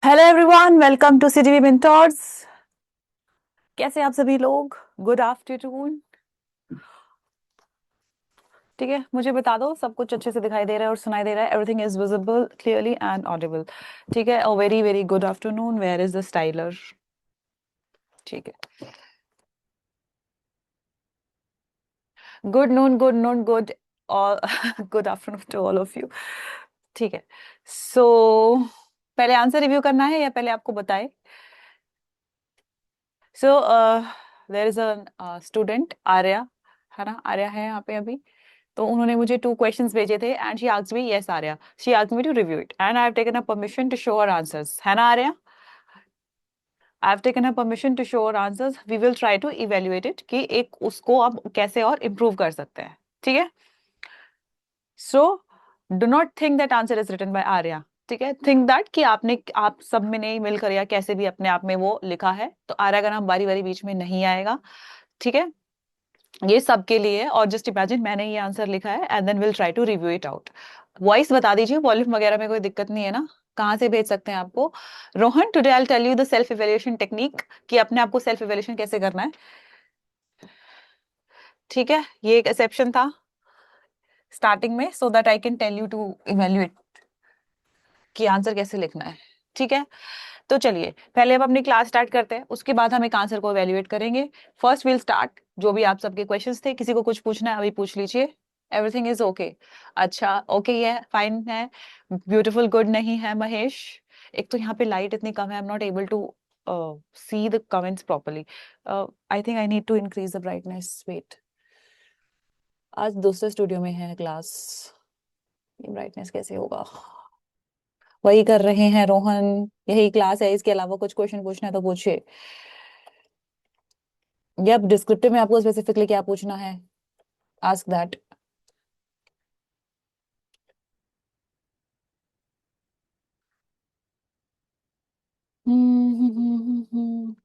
Hello everyone, welcome to CGV mentors. कैसे हैं आप सभी लोग? Good afternoon. ठीक है, मुझे बता दो सब कुछ अच्छे से दिखाई दे रहा है और सुनाई दे रहा है? Everything is visible clearly and audible. ठीक है, a very very good afternoon. Where is the styler? ठीक है, good noon, good noon, good all good afternoon to all of you. ठीक है, सो पहले आंसर रिव्यू करना है या पहले आपको बताए? So there is a student Arya, है ना? आर्या है यहाँ पे अभी। तो उन्होंने मुझे 2 क्वेश्चंस भेजे थे and she asked me, yes Arya, she asked me to review it and I have taken a permission to show her answers, है ना Arya? I have taken a permission to show her answers. We will try to evaluate it कि एक उसको अब कैसे और improve कर सकते हैं। ठीक है, so do not think that answer is written by Arya. ठीक है, थिंक दैट कि आपने आप सब में नहीं मिलकर या कैसे भी अपने आप में वो लिखा है, तो आर्या का नाम बारी बारी बीच में नहीं आएगा। ठीक है, ये सबके लिए है। और जस्ट इमेजिन मैंने ये आंसर लिखा है and then will try to review it out. Voice बता दीजिए, वॉल्यूम वगैरह में कोई दिक्कत नहीं है ना? कहाँ से भेज सकते हैं आपको? Rohan, today I will tell you the self evaluation technique, कि अपने आप को सेल्फ इवैल्यूएशन कैसे करना है। ठीक है, ये एक एक्सेप्शन था स्टार्टिंग में, so that I can tell you to evaluate कि आंसर कैसे लिखना है। ठीक है, तो चलिए पहले हम अपनी क्लास स्टार्ट करते हैं, उसके बाद हम एक आंसर को इवैल्यूएट करेंगे। फर्स्ट विल स्टार्ट, जो भी आप सबके क्वेश्चंस थे, किसी को कुछ पूछना है अभी पूछ लीजिए। Everything is okay? अच्छा, ओके है, फाइन है, ब्यूटीफुल, गुड नहीं है महेश? एक तो यहाँ पे लाइट इतनी कम है, I am not able to see the comments properly. I think I need to increase the brightness. Wait, आज दूसरे स्टूडियो में है क्लास, ये ब्राइटनेस कैसे होगा? वही कर रहे हैं रोहन, यही क्लास है, इसके अलावा कुछ क्वेश्चन पूछना है तो पूछिए। या डिस्क्रिप्टिव में आपको स्पेसिफिकली क्या पूछना है, ask that.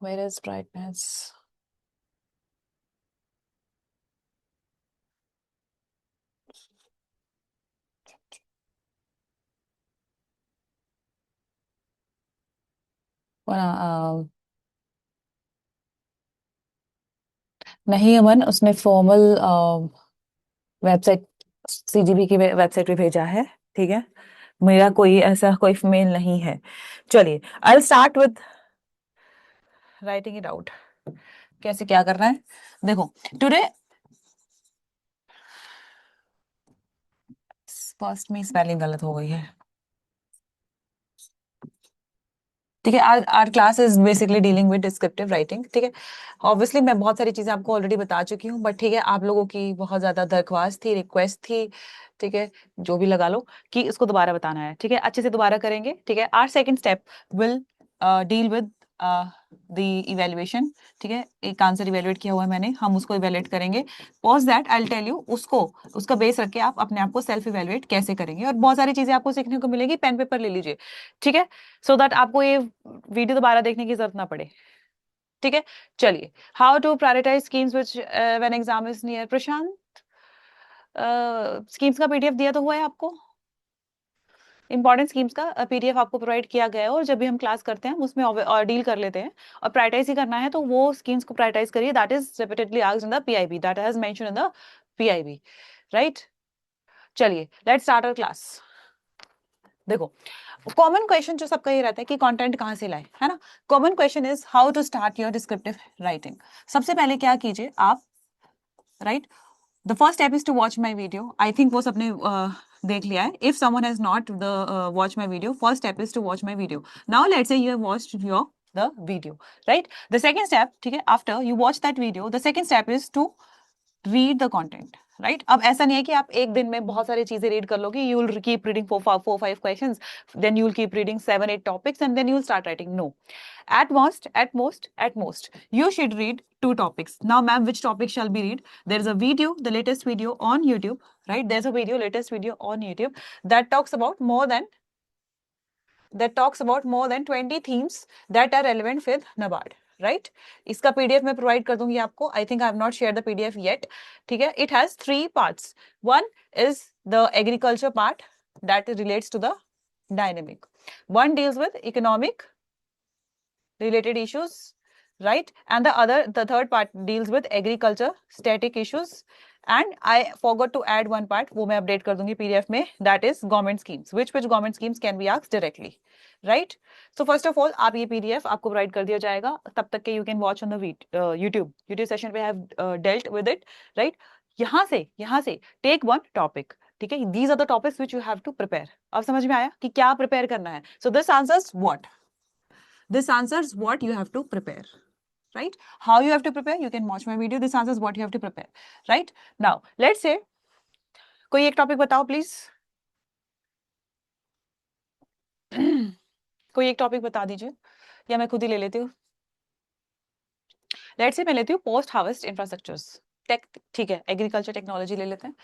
Where is brightness? नहीं अमन, उसने फॉर्मल वेबसाइट, सीजीबी की वेबसाइट पे भेजा है। ठीक है, मेरा कोई ऐसा कोई मेल नहीं है। चलिए, I will start with writing it out. कैसे क्या करना है देखो। टुडे फर्स्ट में स्पेलिंग गलत हो गई है। ठीक है, our class is basically dealing with descriptive writing. ठीक है, ऑब्वियसली मैं बहुत सारी चीजें आपको ऑलरेडी बता चुकी हूँ, बट ठीक है, आप लोगों की बहुत ज्यादा दरख्वास्त थी, रिक्वेस्ट थी। ठीक है, जो भी लगा लो कि इसको दोबारा बताना है। ठीक है, अच्छे से दोबारा करेंगे। ठीक है, our second step will deal with the evaluation. ठीक है, एक आंसर इवेल्युएट किया हुआ है मैंने, हम उसको इवेल्युएट करेंगे। Pause that, I will tell you उसको, उसका बेस रख के आप अपने आप को सेल्फ इवेल्युएट कैसे करेंगे, और बहुत सारी चीजें आपको सीखने को मिलेगी। पेन पेपर ले लीजिए। ठीक है, सो दैट आपको ये वीडियो दोबारा देखने की जरूरत ना पड़े। ठीक है, चलिए। How to prioritize schemes which when exam is near? Prashant, schemes का पीडीएफ दिया तो हुआ है आपको? इंपॉर्टेंट स्कीम्स का पीडीएफ आपको प्रोवाइड किया गया है, और जब भी हम क्लास करते हैं हम उसमें और डील कर लेते हैं। और प्रायोरिटाइज ही करना है तो वो स्कीम्स को प्रायोरिटाइज करिए, that is repeatedly asked in the PIB, that has mention in the PIB, right? चलिए, लेट्स स्टार्ट आवर क्लास। देखो, कॉमन क्वेश्चन जो सबका ये रहता है कि कंटेंट कहाँ से लाए, है ना? Common question is how to start your descriptive writing. सबसे पहले क्या कीजिए आप, right? The first step is to watch my video. I think वो सबने देख लिया है। If someone has not the watch my video, first step is to watch my video. Now let's say you have watched your the video, right? The second step, ठीक है, after you watch that video, the second step is to read the content, right? अब ऐसा नहीं है कि आप एक दिन में बहुत सारी चीजें रीड कर लोगे। You will keep reading four five questions, then you will keep reading 7 8 topics and then you will start writing. No, at most you should read 2 topics. Now ma'am, which topic shall be read? There is a video, the latest video on YouTube, right? There's a video, latest video on YouTube that talks about more than 20 themes that are relevant with NABARD, right? इसका PDF मैं provide कर दूंगी आपको। आई think I have not share the PDF yet. ठीक है, it has 3 parts. One is the agriculture part that relates to the dynamic. One deals with economic related issues, right? And the third part deals with agriculture static issues. And I forgot to add one part, वो मैं update कर दूंगी PDF में, that is government schemes. Which government schemes can be asked directly, right? So first of all, आप ये PDF आपको provide कर दिया जाएगा, तब तक के you can watch on the YouTube session पे I have dealt with it, right? यहाँ से take one topic, ठीक है? These are the topics which you have to prepare. अब समझ में आया कि क्या prepare करना है? So this answers what? This answers what you have to prepare, right? How you have to prepare? You can watch my video. This answers what you have to prepare, right? Now, let's say, कोई एक topic बताओ please. कोई एक topic बता दीजिए या मैं खुद ही ले लेती हूँ. लेट्स से मैं लेती हूँ पोस्ट हार्वेस्ट इंफ्रास्ट्रक्चर्स टेक, ठीक है. एग्रीकल्चर टेक्नोलॉजी ले लेते हैं.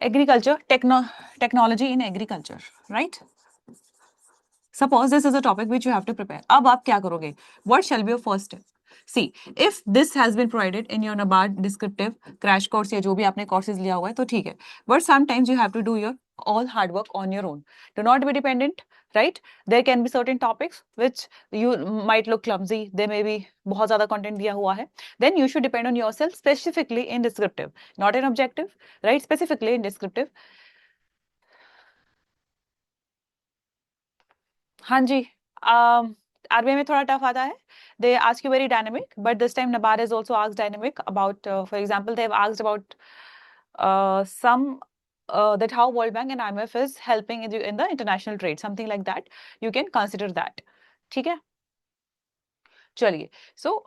Agriculture technology in agriculture, right? Suppose this is a topic which you have to prepare. अब आप क्या करोगे? What shall be your first step? See, if this has been provided in your NABARD descriptive crash course या जो भी आपने courses लिया हुआ है तो ठीक है. But sometimes you have to do your all hard work on your own. Do not be dependent, right? There can be certain topics which you might look clumsy. There may be बहुत ज़्यादा content दिया हुआ है. Then you should depend on yourself specifically in descriptive, not in objective, right? Specifically in descriptive. हाँ जी. RBI में थोड़ा tough आता है. They ask you very dynamic, but this time NABARD has also asked dynamic about, for example, they have asked about some that how World Bank and IMF is helping in the international trade, something like that. You can consider that. ठीक है. चलिए. So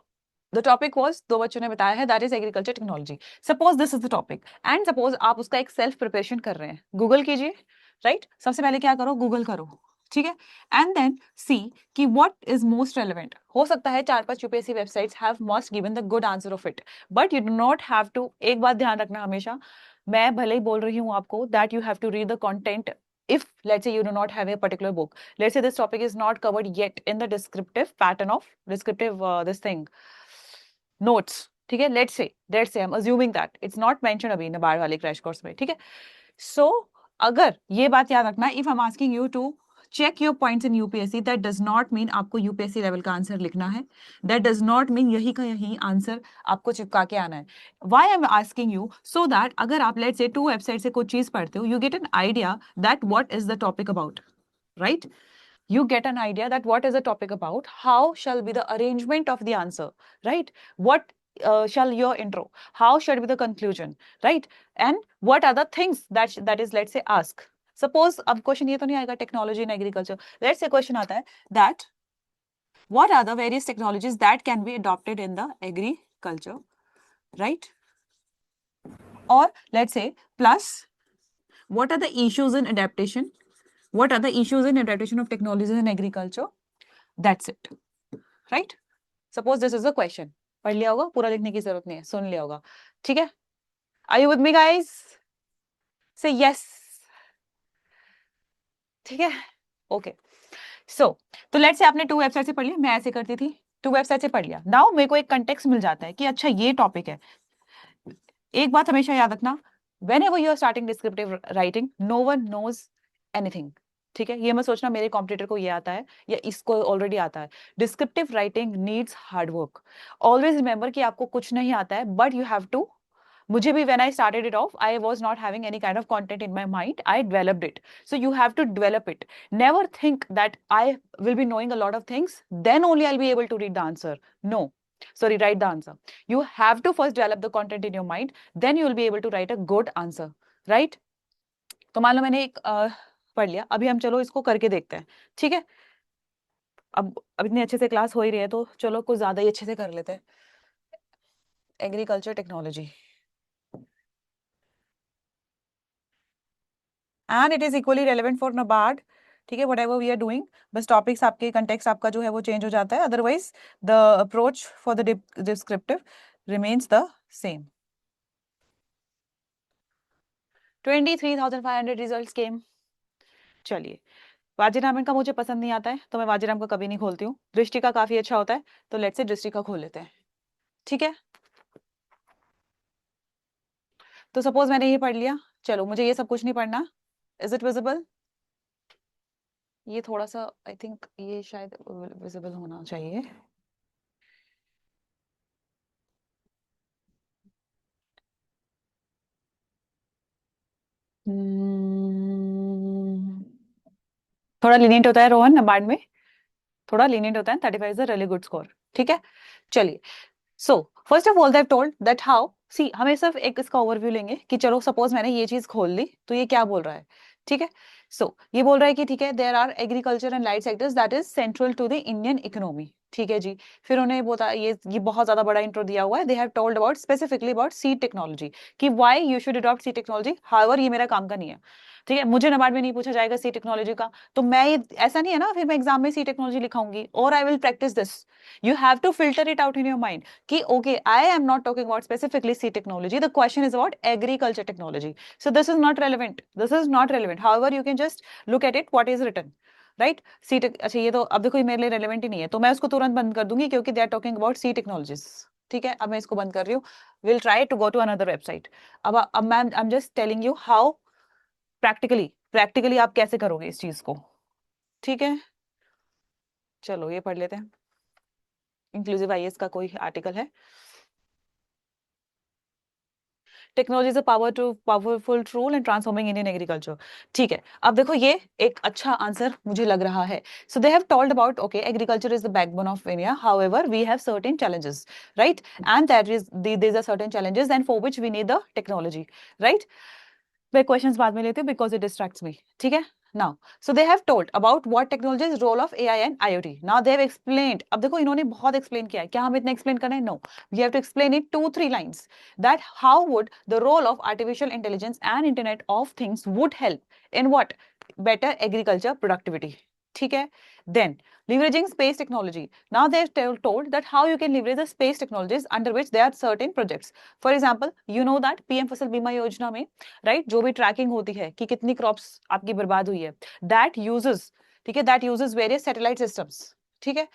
the topic was, दो बच्चों ने बताया है, that is agriculture technology. Suppose this is the topic and suppose आप उसका एक self preparation कर रहे हैं. Google कीजिए, right? सबसे पहले क्या करो? Google करो, ठीक है. एंड देन सी कि व्हाट इज मोस्ट रेलेवेंट. हो सकता है 4-5 UPSC websites have must given the good answer of it, but you do not have to. एक बात ध्यान रखना हमेशा, मैं भले ही बोल रही हूँ आपको that you have to read the content. If let's say you do not have a particular book, let's say this topic is not covered yet in the descriptive pattern of descriptive this thing notes, ठीक है. let's say I'm assuming that it's not mentioned अभी NABARD वाले crash course में, ठीक है. So अगर ये बात याद रखना, if I'm asking you to check your points in UPSC, that does not mean आपको UPSC लेवल का आंसर लिखना है. That does not mean यही का यही आंसर आपको चिपका के आना है. Why I'm asking you? So that अगर आप let's say 2 वेबसाइट से कोई चीज पढ़ते हो, you get an idea that what is the topic about, right? You get an idea that what is the topic about, how shall be the arrangement of the answer, right? What shall your intro, how should be the conclusion, right? And what are the things that is let's say ask. Suppose अब question ये तो नहीं आएगा technology in agriculture. Let's say question आता है that what are the various technologies that can be adopted in the agriculture, right? Or let's say plus what are the issues in adaptation, what are the issues in adaptation of technologies in agriculture. That's it, right? Suppose this is a question. पढ़ लिया होगा, पूरा लिखने की जरूरत नहीं है, सुन लिया होगा, ठीक है. Are you with me guys? Say yes. ठीक है. ओके. सो तो लेट्स से आपने 2 वेबसाइट से पढ़ लिया, मैं ऐसे करती थी, 2 वेबसाइट से पढ़ लिया. नाउ मेरे को एक कंटेक्स्ट मिल जाता है कि अच्छा ये टॉपिक है. एक बात हमेशा याद रखना, whenever you are starting descriptive writing, no one knows anything. ठीक है. ये मत सोचना मेरे कॉम्पिटिटर को ये आता है या इसको ऑलरेडी आता है. Descriptive writing needs hard work. Always remember कि आपको कुछ नहीं आता है, बट यू हैव टू. मुझे भी when I started it off, I was not having any kind of content in my mind. I developed it. So you have to develop it. Never think that I will be knowing a lot of things, then only I'll be able to read the answer. No. Sorry, write the answer. You have to first develop the content in your mind, then you will be able to write a good answer, right? तो मान लो मैंने एक पढ़ लिया, अभी हम चलो इसको करके देखते हैं, ठीक है. अब इतने अच्छे से क्लास हो ही रही है तो चलो कुछ ज्यादा ही अच्छे से कर लेते हैं. Agriculture technology and it is equally relevant for NABARD, ठीक है. whatever we are doing, बस टॉपिक्स आपके कंटेक्स्ट आपका जो है वो चेंज हो जाता है, otherwise the approach for the descriptive remains the same. 23,500 results came. चलिए, वाजीरामन का मुझे पसंद नहीं आता है तो मैं वाजीराम का कभी नहीं खोलती हूँ. दृष्टि का काफी अच्छा होता है तो लेट्स से दृष्टि का खोल लेते हैं, ठीक है. तो सपोज मैंने ये पढ़ लिया, चलो मुझे ये सब कुछ नहीं पढ़ना. Is it visible? ये थोड़ा सा आई थिंक ये शायद विजिबल होना चाहिए। थोड़ा लीनियंट होता है रोहन नाबार्ड में, थोड़ा लीनियंट होता है, 35 is a really good score. ठीक है, चलिए। So first of all, they have told that how, see हमें सिर्फ एक इसका ओवरव्यू लेंगे कि चलो सपोज मैंने ये चीज खोल ली तो ये क्या बोल रहा है। ठीक है, सो ये बोल रहा है कि ठीक है, there are agriculture and light sectors that is central to the Indian economy. ठीक है जी। फिर उन्हें बोला, ये बहुत ज्यादा बड़ा इंट्रो दिया हुआ है। They have told about specifically about seed technology, कि why you should adopt seed technology. However ये मेरा काम का नहीं है। ठीक है, मुझे नबार्ड में नहीं पूछा जाएगा सी टेक्नोलॉजी का, तो मैं ये ऐसा नहीं है ना, फिर मैं एग्जाम में सी टेक्नोलॉजी लिखाऊंगी और I will practice this. You have to filter it out in your mind कि okay, I am not talking about specifically seed technology, the question is about agriculture technology, so this is not relevant, this is not relevant, however you can just look at it what is written, right? अच्छा, ये तो अब देखो ये मेरे लिए relevant ही नहीं है, तो मैं उसको तुरंत बंद कर दूंगी क्योंकि they are talking about sea technologies. ठीक है, अब मैं इसको बंद कर रही हूँ। Will try to go to another website. अब मैं I am just telling you how practically आप कैसे करोगे इस चीज को। ठीक है, चलो ये पढ़ लेते हैं। इंक्लूसिव आईएएस का कोई आर्टिकल है। Technology is a powerful tool in transforming Indian agriculture. ठीक है, अब देखो ये एक अच्छा आंसर मुझे लग रहा है। So they have told about okay, agriculture is the backbone of India, however we have certain challenges, right? And that is these are certain challenges and for which we need the technology, right? मैं questions बाद में लेती हूँ because it distracts me. ठीक है, now so they have told about what technology is role of AI and IoT. Now they have explained. अब देखो इन्होंने बहुत एक्सप्लेन किया है, क्या हम इतना एक्सप्लेन करना है? No, we have to explain it 2-3 lines, that how would the role of artificial intelligence and internet of things would help in what? Better agriculture productivity. ठीक है, then leveraging space technology. Now they have told that how you can leverage the space technologies under which there are certain projects. For example, you know that PM फसल बीमा योजना में, right, जो भी trekking होती है कि कितनी क्रॉप्स आपकी बर्बाद हुई है, दैट यूजेस, ठीक है, that uses various satellite systems. ठीक है,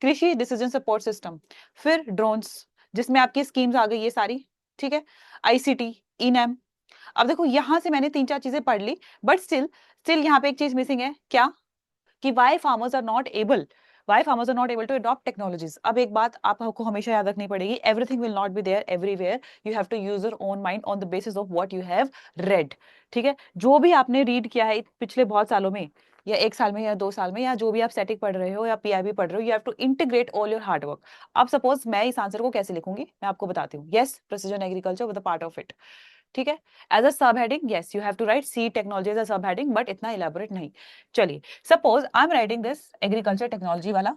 कृषि डिसीजन सपोर्ट सिस्टम, फिर ड्रोन्स जिसमें आपकी स्कीम्स आ गई ये सारी। ठीक है, आईसीटी, इनएम। अब देखो यहां से मैंने 3-4 चीजें पढ़ ली, बट स्टिल स्टिल यहाँ पे एक चीज मिसिंग है, क्या? कि why farmers are not able to adopt technologies. अब एक बात आपको हमेशा याद रखनी पड़ेगी, everything will not be there everywhere, you have to use your own mind on the basis of what you have read. ठीक है, जो भी आपने रीड किया है पिछले बहुत सालों में, या 1 साल में या 2 साल में, या जो भी आप स्टैटिक पढ़ रहे हो या पीआईबी पढ़ रहे हो, you have to integrate all your hard work. अब सपोज मैं इस आंसर को कैसे लिखूंगी मैं आपको बताती हूँ। Yes, precision agriculture with a part of it. ठीक है, as a sub heading, yes you have to write sea technology as a sub heading, but इतना इलेबोरेट नहीं। चलिए, suppose I am writing this agriculture technology वाला,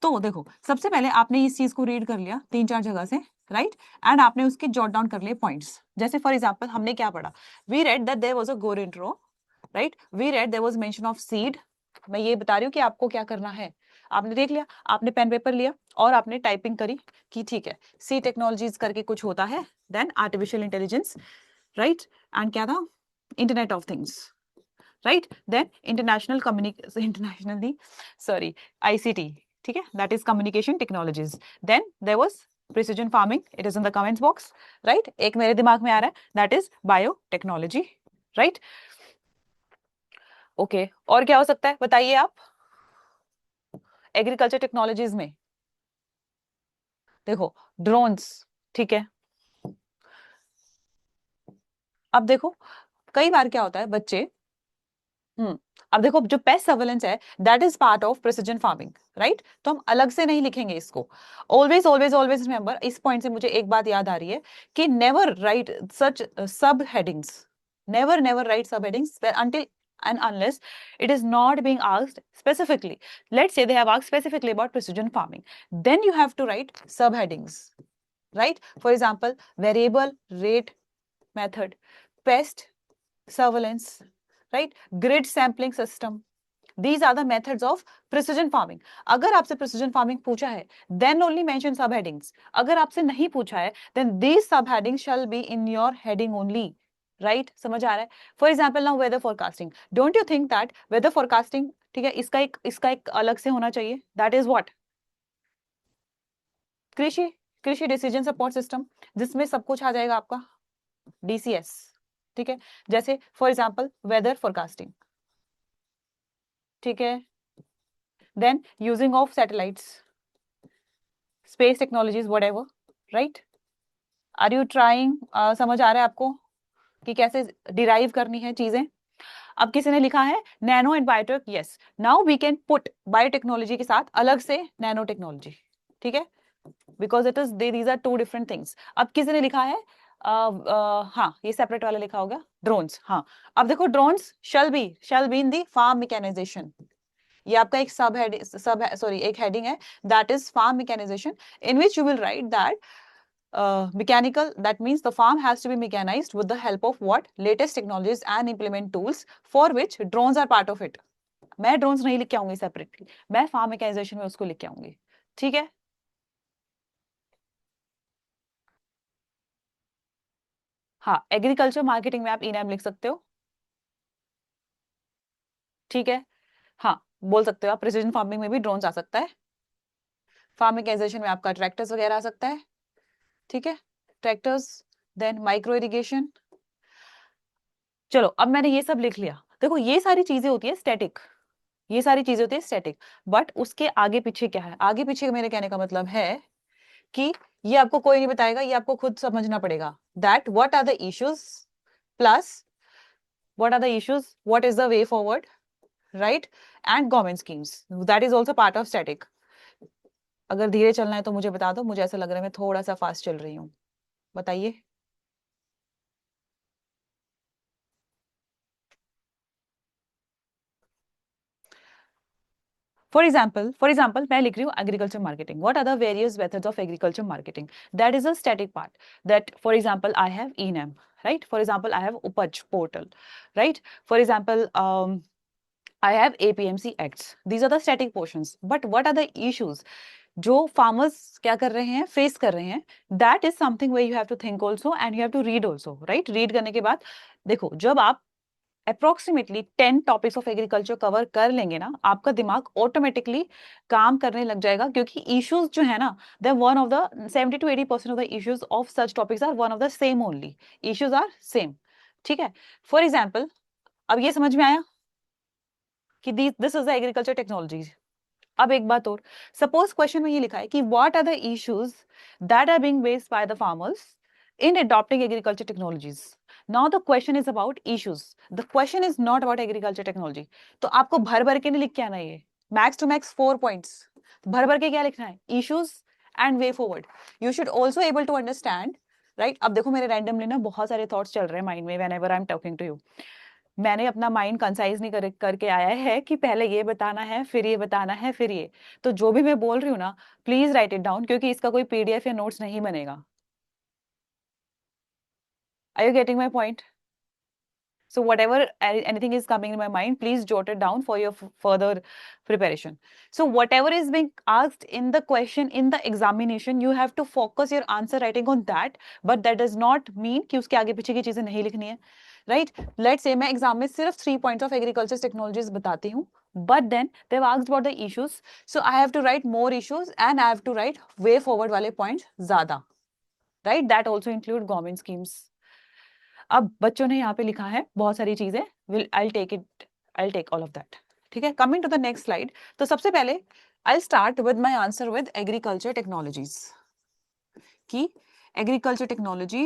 तो देखो सबसे पहले आपने इस चीज को रीड कर लिया 3-4 जगह से, राइट? एंड आपने उसके जॉट डाउन कर लिए पॉइंट्स। जैसे फॉर एग्जांपल हमने क्या पढ़ा, we read that there was a good intro, right? We read there was mention of seed. मैं ये बता रही हूँ कि आपको क्या करना है। आपने देख लिया, आपने पेन पेपर लिया और आपने टाइपिंग करी कि ठीक है, सी टेक्नोलॉजीज करके कुछ होता है, then artificial intelligence, right? And क्या था? Internet of things, right? Then internationally sorry ICT, ठीक है, that is communication technologies. Then there was precision farming, it is in the comments box, right? एक मेरे दिमाग में आ रहा है, that is biotechnology, right? Okay, और क्या हो सकता है बताइए आप एग्रीकल्चर टेक्नोलॉजीज में? देखो ड्रोन्स, ठीक है। अब देखो कई बार क्या होता है बच्चे, अब देखो जो पेस्ट सर्वेलेंस है that is part of precision farming, right? तो हम अलग से नहीं लिखेंगे इसको। ऑलवेज ऑलवेज ऑलवेज रिमेंबर, इस पॉइंट से मुझे एक बात याद आ रही है कि नेवर राइट सच sub headings, never never write सब headings until and unless it is not being asked specifically. Let's say they have asked specifically about precision farming, then you have to write subheadings, right? For example, variable rate method, pest surveillance, right? Grid sampling system. These are the methods of precision farming. अगर आपसे precision farming पूछा है, then only mention subheadings. अगर आपसे नहीं पूछा है, then these subheadings shall be in your heading only. Right? समझ आ रहा है? For example, now weather forecasting. Don't you think that weather forecasting, ठीक है, इसका एक अलग से होना चाहिए? That is what? कृषि कृषि डिसीजन सपोर्ट सिस्टम, जिसमें सब कुछ आ जाएगा आपका, डीसीएस। ठीक है, जैसे फॉर एग्जांपल वेदर फोरकास्टिंग, ठीक है, then using of satellites, space technologies, whatever, right. Are you trying, समझ आ रहा है आपको कि कैसे डिराइव करनी है चीजें। अब किसी ने लिखा है nano and biotech, yes, now we can put biotechnology के साथ अलग से नैनो टेक्नोलॉजी, ठीक है, because it is these are two different things. अब किसी ने लिखा है हाँ, ये सेपरेट वाला लिखा होगा ड्रोन्स, हाँ। अब देखो drones shall be in the farm mechanization, ये आपका एक एक हेडिंग है, that is farm mechanization, in which you will write that mechanical, that means the farm has to be mechanized with the help of what latest technologies and implement tools for which drones are part of it. मैं drones नहीं लिख के आऊंगी separately, मैं farm mechanisation में उसको लिख के आऊंगी, ठीक है। हाँ, एग्रीकल्चर मार्केटिंग में आप इनएम लिख सकते हो, ठीक है। हाँ, बोल सकते हो आप, प्रिसीजन फार्मिंग में भी ड्रोन्स आ सकता है, फार्म मैकेनाइजेशन में आपका ट्रैक्टर्स वगैरह आ सकता है, ठीक है, ट्रैक्टर्स, देन माइक्रो इरिगेशन। चलो, अब मैंने ये सब लिख लिया, देखो ये सारी चीजें होती है स्टैटिक, ये सारी चीजें होती है स्टैटिक, बट उसके आगे पीछे क्या है, आगे पीछे मेरे कहने का मतलब है कि ये आपको कोई नहीं बताएगा, ये आपको खुद समझना पड़ेगा, that what are the issues plus what are the issues, what is the way forward, right, and government schemes, that is also part of static. अगर धीरे चलना है तो मुझे बता दो, मुझे ऐसा लग रहा है मैं थोड़ा सा फास्ट चल रही हूँ, बताइए। For example, मैं लिख रही हूँ agriculture marketing. What are the various methods of agriculture marketing? That is a static part. That, for example, I have ENAM, right? For example, I have Upaj portal, right? For example, I have APMC Acts. These are the static portions. But what are the issues? जो farmers क्या कर रहे हैं, face कर रहे हैं, that is something where you have to think also and you have to read also, right? Read करने के बाद देखो, जब आप approximately 10 topics of agriculture cover कर लेंगे ना, आपका दिमाग ऑटोमेटिकली काम करने लग जाएगा, क्योंकि इश्यूज जो है ना, they one of the 70 to 80% of the issues of such topics are one of the same only, issues are same, ठीक है। फॉर एग्जाम्पल, अब ये समझ में आया कि this is the agriculture technology. अब एक बात और, सपोज क्वेश्चन में ये लिखा है कि what are the issues that are being faced by the farmers in adopting agriculture technologies. Now the question is about issues. The question is not about agriculture technology. तो आपको भर भर के नहीं लिख के आना, ये मैक्स टू मैक्स 4 पॉइंट्स, भर भर के क्या लिखना है, issues and way forward. You should also able to understand, right. अब देखो मेरे रैंडमली ना बहुत सारे थॉट्स चल रहे हैं माइंड में whenever I am talking to you. मैंने अपना माइंड कंसाइज नहीं करके आया है कि पहले ये बताना है, फिर ये बताना है, फिर ये। तो जो भी मैं बोल रही हूँ ना, प्लीज राइट इट डाउन, क्योंकि इसका कोई पीडीएफ या नोट्स नहीं बनेगा। Are you getting my point? So whatever anything is coming in my mind, please jot it down for your further preparation. So whatever is being asked in the question in the examination, you have to focus your answer writing on that. But that does not mean कि उसके आगे पीछे की चीजें नहीं लिखनी है, right? Let's say मैं एग्जाम में सिर्फ 3 points of agriculture technologies बताती हूँ, but then they've asked about the issues, so I have to write more issues and I have to write way forward वाले points ज्यादा, right? That also include government schemes. अब बच्चों ने यहाँ पे लिखा है बहुत सारी चीजें, will I take all of that, ठीक है। Coming to the next slide, तो सबसे पहले I start with my answer with agriculture technologies की एग्रीकल्चर टेक्नोलॉजी।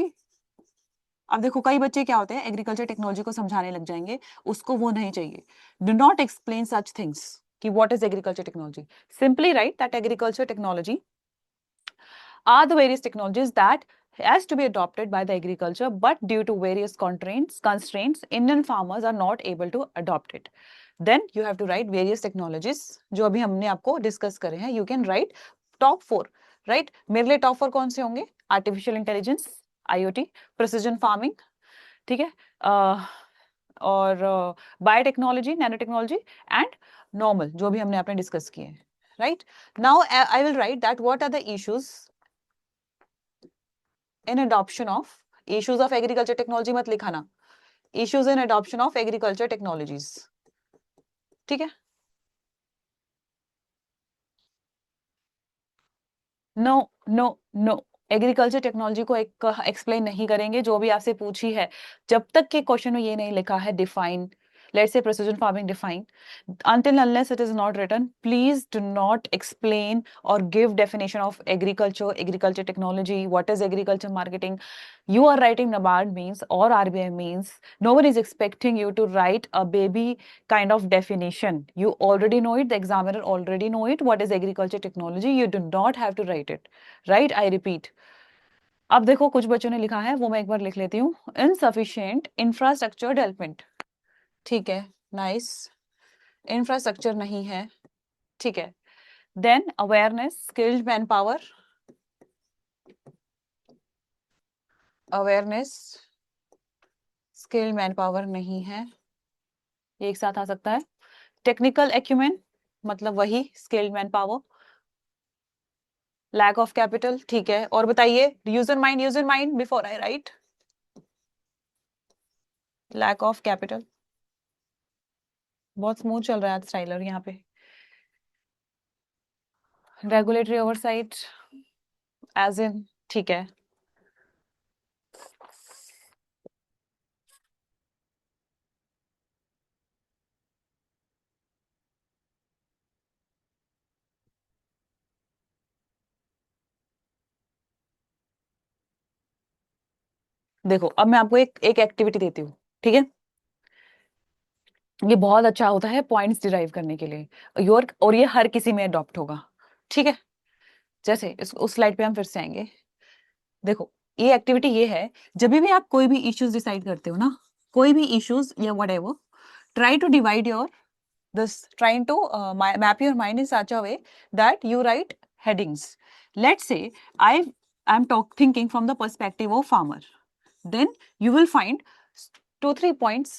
अब देखो कई बच्चे क्या होते हैं, एग्रीकल्चर टेक्नोलॉजी को समझाने लग जाएंगे, उसको वो नहीं चाहिए। Do not explain such things कि what is agriculture technology, simply write that agriculture technology are the various technologies that has to be adopted by the agriculture, but due to various constraints, Indian farmers are not able to adopt it. Then you have to write various technologies जो अभी हमने आपको discuss करे हैं. You can write top 4, right? मेरे लिए top 4 कौन से होंगे? Artificial intelligence, IoT, precision farming, ठीक है, और biotechnology, nano technology and normal, जो भी हमने आपने डिस्कस किए हैं, right. Now I will write that what are the issues in adoption of issues of agriculture technology मत लिखाना, issues in adoption of agriculture technologies, ठीक है। No no no, agriculture technology को एक्सप्लेन नहीं करेंगे, जो भी आपसे पूछी है, जब तक के क्वेश्चन में ये नहीं लिखा है define, let's say precision farming defined. Until unless it is not written, please do not explain or give definition of agriculture technology, what is agriculture marketing. You are writing NABARD means or RBI means. No one is expecting you to write a baby kind of definition. You already know it, the examiner already know it, what is agriculture technology. You do not have to write it, right? I repeat. अब देखो कुछ बच्चों ने लिखा है, वो मैं एक बार लिख लेती हूँ. Insufficient infrastructure development. ठीक है, नाइस. इंफ्रास्ट्रक्चर नहीं है, ठीक है. Then awareness, skilled man power. Awareness, skilled man power नहीं है, ये एक साथ आ सकता है. टेक्निकल एक्यूमेन, मतलब वही skilled man power. Lack of capital, ठीक है. और बताइए, user mind before I write. Lack of capital. बहुत स्मूथ चल रहा है आज स्टाइलर यहाँ पे. रेगुलेटरी ओवरसाइट, एज इन, ठीक है. देखो अब मैं आपको एक एक्टिविटी देती हूँ, ठीक है. ये बहुत अच्छा होता है पॉइंट्स डिराइव करने के लिए. और ये हर किसी में अडॉप्ट होगा, ठीक है. जैसे उस स्लाइड पे हम फिर से आएंगे. देखो ये एक्टिविटी ये है, जब भी आप कोई भी इश्यूज डिसाइड करते हो ना, कोई भी इश्यूज या whatever, try to divide your this trying to map your mind in such a way that you write headings. Let's say I'm thinking from the perspective of farmer. Then you will find 2-3 points.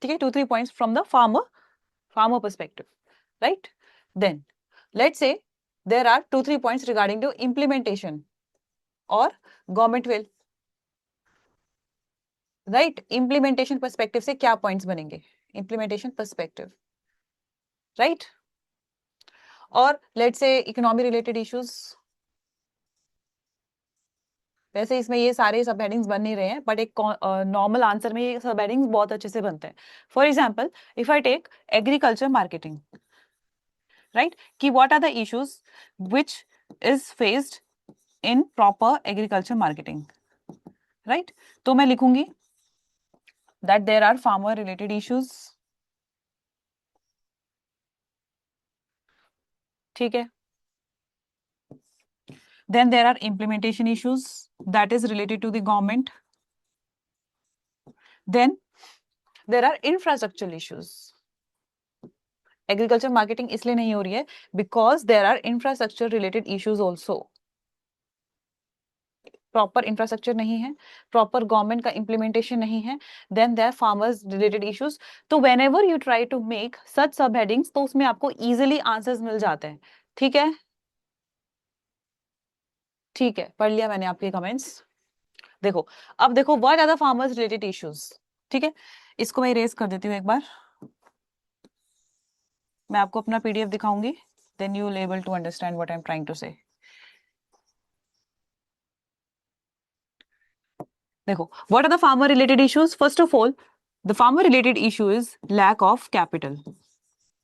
ठीक है, 2-3 points from the farmer perspective, right? Then let's say there are 2-3 points regarding to implementation or government will, right? Implementation perspective से क्या points बनेंगे? Implementation perspective, right? और let's से economy related issues. वैसे इसमें ये सारे सब हेडिंग्स बन नहीं रहे हैं, बट एक नॉर्मल आंसर में ये सब हेडिंग्स बहुत अच्छे से बनते हैं. For example if I take agriculture marketing, right, कि what are the issues which is faced in proper agriculture marketing, right. तो मैं लिखूंगी that there are farmer related issues, ठीक है. Then there are implementation issues that is related to the government. Then there are infrastructural issues. Agriculture marketing इसलिए नहीं हो रही है because there are infrastructure related issues also. Proper infrastructure नहीं है, proper government का इम्प्लीमेंटेशन नहीं है. Then there farmers related issues. तो whenever you try to make such sub headings, तो उसमें आपको इजीली आंसर्स मिल जाते हैं, ठीक है. ठीक है, पढ़ लिया मैंने आपके कमेंट्स. देखो अब देखो what are the farmers related issues, ठीक है. इसको मैं इरेज कर देती हूँ एक बार. मैं आपको अपना पीडीएफ दिखाऊंगी, then you will able to understand what I am trying to say. देखो what are the farmer related issues. First of all the farmer related issue is lack of capital,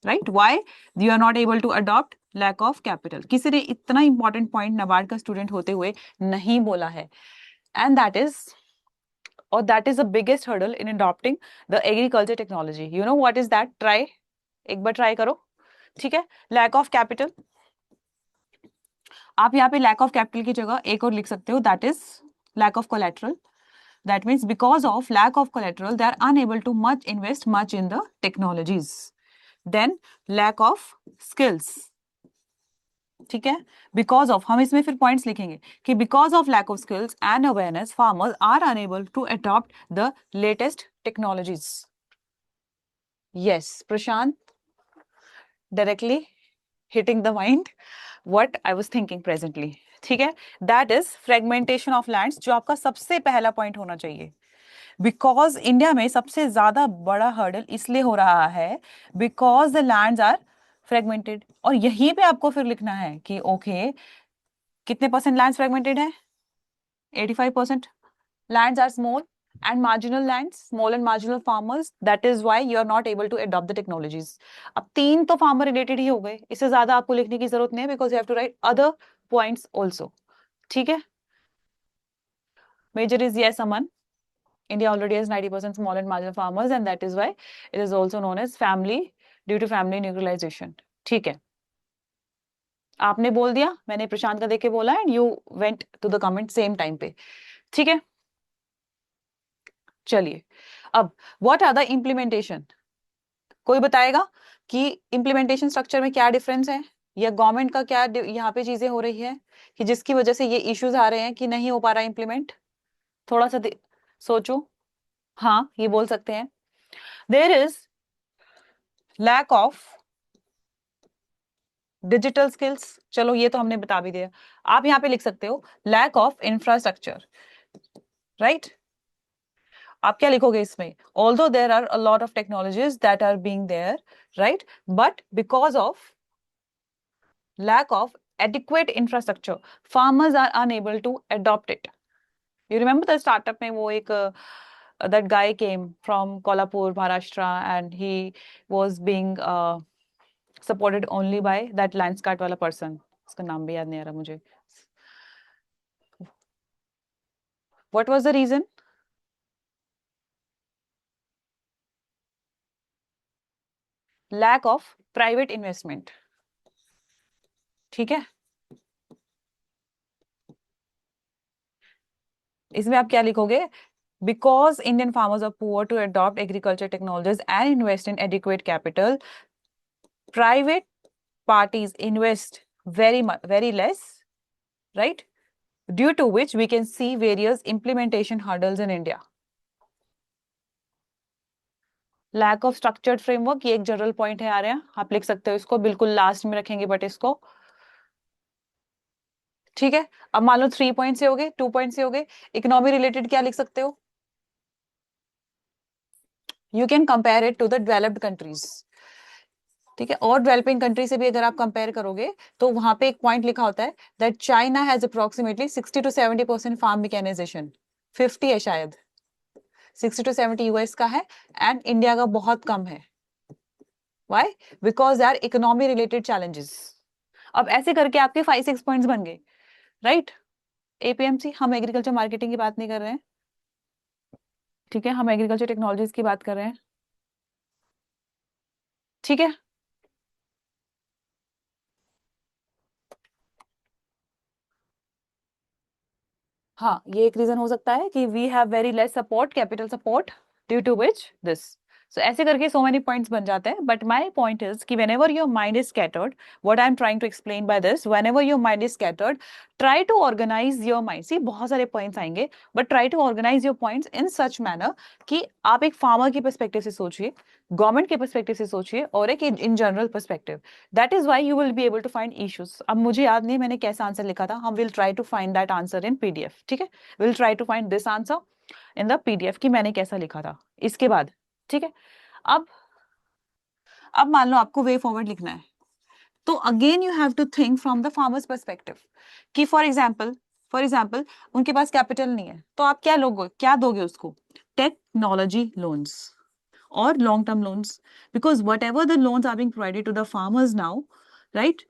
right. Why you are not able to adopt? Lack of capital. किसी ने इतना important point NABARD का student होते हुए नहीं बोला है, and that is the biggest hurdle in adopting the agriculture technology. You know what is that? Try, एक बार ट्राई करो, ठीक है. Lack of capital. आप यहाँ पे लैक ऑफ कैपिटल की जगह एक और लिख सकते हो, that is lack of collateral. That means because of lack of collateral, they are unable to invest much in the technologies. Then lack of skills. ठीक है. Because of, हम इसमें फिर points लिखेंगे कि because of lack of skills and awareness, farmers are unable to adopt the latest technologies. Yes, Prashant, directly hitting the mind what I was thinking presently. ठीक है. That is fragmentation of lands, जो आपका सबसे पहला point होना चाहिए. Because India में सबसे ज्यादा बड़ा हर्डल इसलिए हो रहा है because the lands are fragmented. और यहीं पे आपको फिर लिखना है कि ओके कितने परसेंट लैंड्स फ्रेगमेंटेड है? 85%. Lands are small, and marginal lands, small and marginal farmers. That is why you are not able to adopt the technologies. अब 3 तो farmer related ही हो गए, इससे ज्यादा आपको लिखने की जरूरत नहीं है, because you have to write other points also. ठीक है? Major is yes, Aman. India already has 90% small and marginal farmers, and that is why it is also known as family due to family nuclearization. ठीक है? आपने बोल दिया, मैंने प्रशांत का देख के बोला, and you went to the comment same time पे. ठीक है? चलिए, अब व्हाट आर द इम्प्लीमेंटेशन. कोई बताएगा कि इम्प्लीमेंटेशन स्ट्रक्चर में क्या डिफरेंस है, या गवर्नमेंट का क्या यहाँ पे चीजें हो रही है कि जिसकी वजह से ये इश्यूज आ रहे हैं कि नहीं हो पा रहा इम्प्लीमेंट. थोड़ा सा सोचो. हाँ, ये बोल सकते हैं. There is lack of digital skills. चलो, ये तो हमने बता भी दिया. आप यहाँ पे लिख सकते हो लैक ऑफ इंफ्रास्ट्रक्चर. राइट? आप क्या लिखोगे इसमें? Although there are a lot of technologies that are being there, right, but because of lack of adequate infrastructure, farmers are unable to adopt it. You remember the startup mein wo ek that guy came from Kolhapur, Maharashtra, and he was being supported only by that Lenskart wala person. Uska naam bhi yaad nahi aa raha mujhe. What was the reason? Lack of private investment. ठीक है? इसमें आप क्या लिखोगे? Because Indian farmers are poor to adopt agriculture technologies and invest in adequate capital, private parties invest very less, right? Due to which we can see various implementation hurdles in India. Lack of structured framework, ये एक general point है आ रहा है, आप लिख सकते हो इसको, बिल्कुल लास्ट में रखेंगे बट इसको. ठीक है? अब मान लो 3 पॉइंट से हो गए, 2 पॉइंट से हो गए. इकोनॉमी रिलेटेड क्या लिख सकते हो? You can compare it to the developed countries. ठीक है? और डेवलपिंग कंट्री से भी अगर आप कंपेयर करोगे तो वहां पे एक पॉइंट लिखा होता है that China has approximately 60 to 70% farm mechanization. 50 है शायद. 60 to 70 यूएस का है, एंड इंडिया का बहुत कम है. Why? Because they are economy related challenges. अब ऐसे करके आपके 5-6 पॉइंट्स बन गए, राइट? एपीएमसी, हम एग्रीकल्चर मार्केटिंग की बात नहीं कर रहे हैं. ठीक है? हम एग्रीकल्चर टेक्नोलॉजीज की बात कर रहे हैं. ठीक है? हाँ, ये एक रीजन हो सकता है कि we have very less support, capital support, due to which this. So ऐसे करके सो मेनी पॉइंट्स बन जाते हैं. बट माई पॉइंट इज कि whenever your mind is scattered, what I am trying to explain by this, whenever your mind is scattered, try to organise your mind. See, बहुत सारे points आएंगे, but try to organise your points in such manner कि आप एक farmer की perspective से सोचिए, government के पर्सपेक्टिव से सोचिए, और एक in general perspective. That is why you will be able to find issues. अब मुझे याद नहीं मैंने कैसा आंसर लिखा था. हम will try to find that answer in PDF. ठीक है? Will try to find this answer in the PDF कि मैंने कैसा लिखा था इसके बाद. ठीक है? अब मान लो आपको वे फॉरवर्ड लिखना है, तो again you have to think from the farmers perspective कि फॉर एग्जाम्पल उनके पास कैपिटल नहीं है, तो आप क्या दोगे उसको? टेक्नोलॉजी लोन्स और long term loans. Because whatever the loans are being provided to the farmers now, right,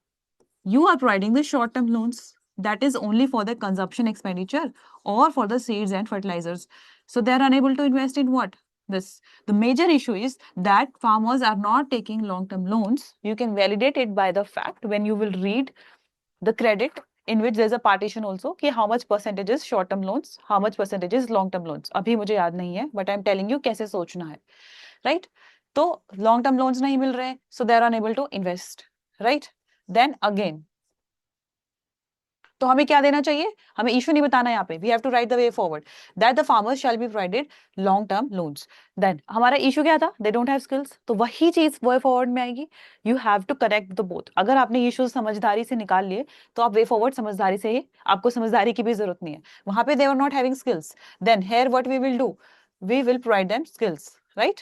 you are providing the short term loans that is only for the consumption expenditure or for the seeds and fertilizers. So they are unable to invest in what? This. The major issue is that farmers are not taking long term loans. You can validate it by the fact when you will read the credit in which there's a partition also कि how much percentage is short term loans, how much percentage is long term loans. अभी मुझे याद नहीं है, but I'm telling you कैसे सोचना है, right? तो long term loans नहीं मिल रहे, so they are unable to invest, right? Then again, तो हमें क्या देना चाहिए? हमें इशू नहीं बताना यहाँ पे. We have to write the way forward that the farmers shall be provided long term loans. Then हमारा इशू क्या था? They don't have skills. तो वही चीज वे फॉरवर्ड में आएगी. You have to correct the both. अगर आपने इशू समझदारी से निकाल लिए तो आप वे फॉरवर्ड समझदारी से ही, आपको समझदारी की भी जरूरत नहीं है. वहां पे they are not having skills, then here what we will do, we will provide them skills, right?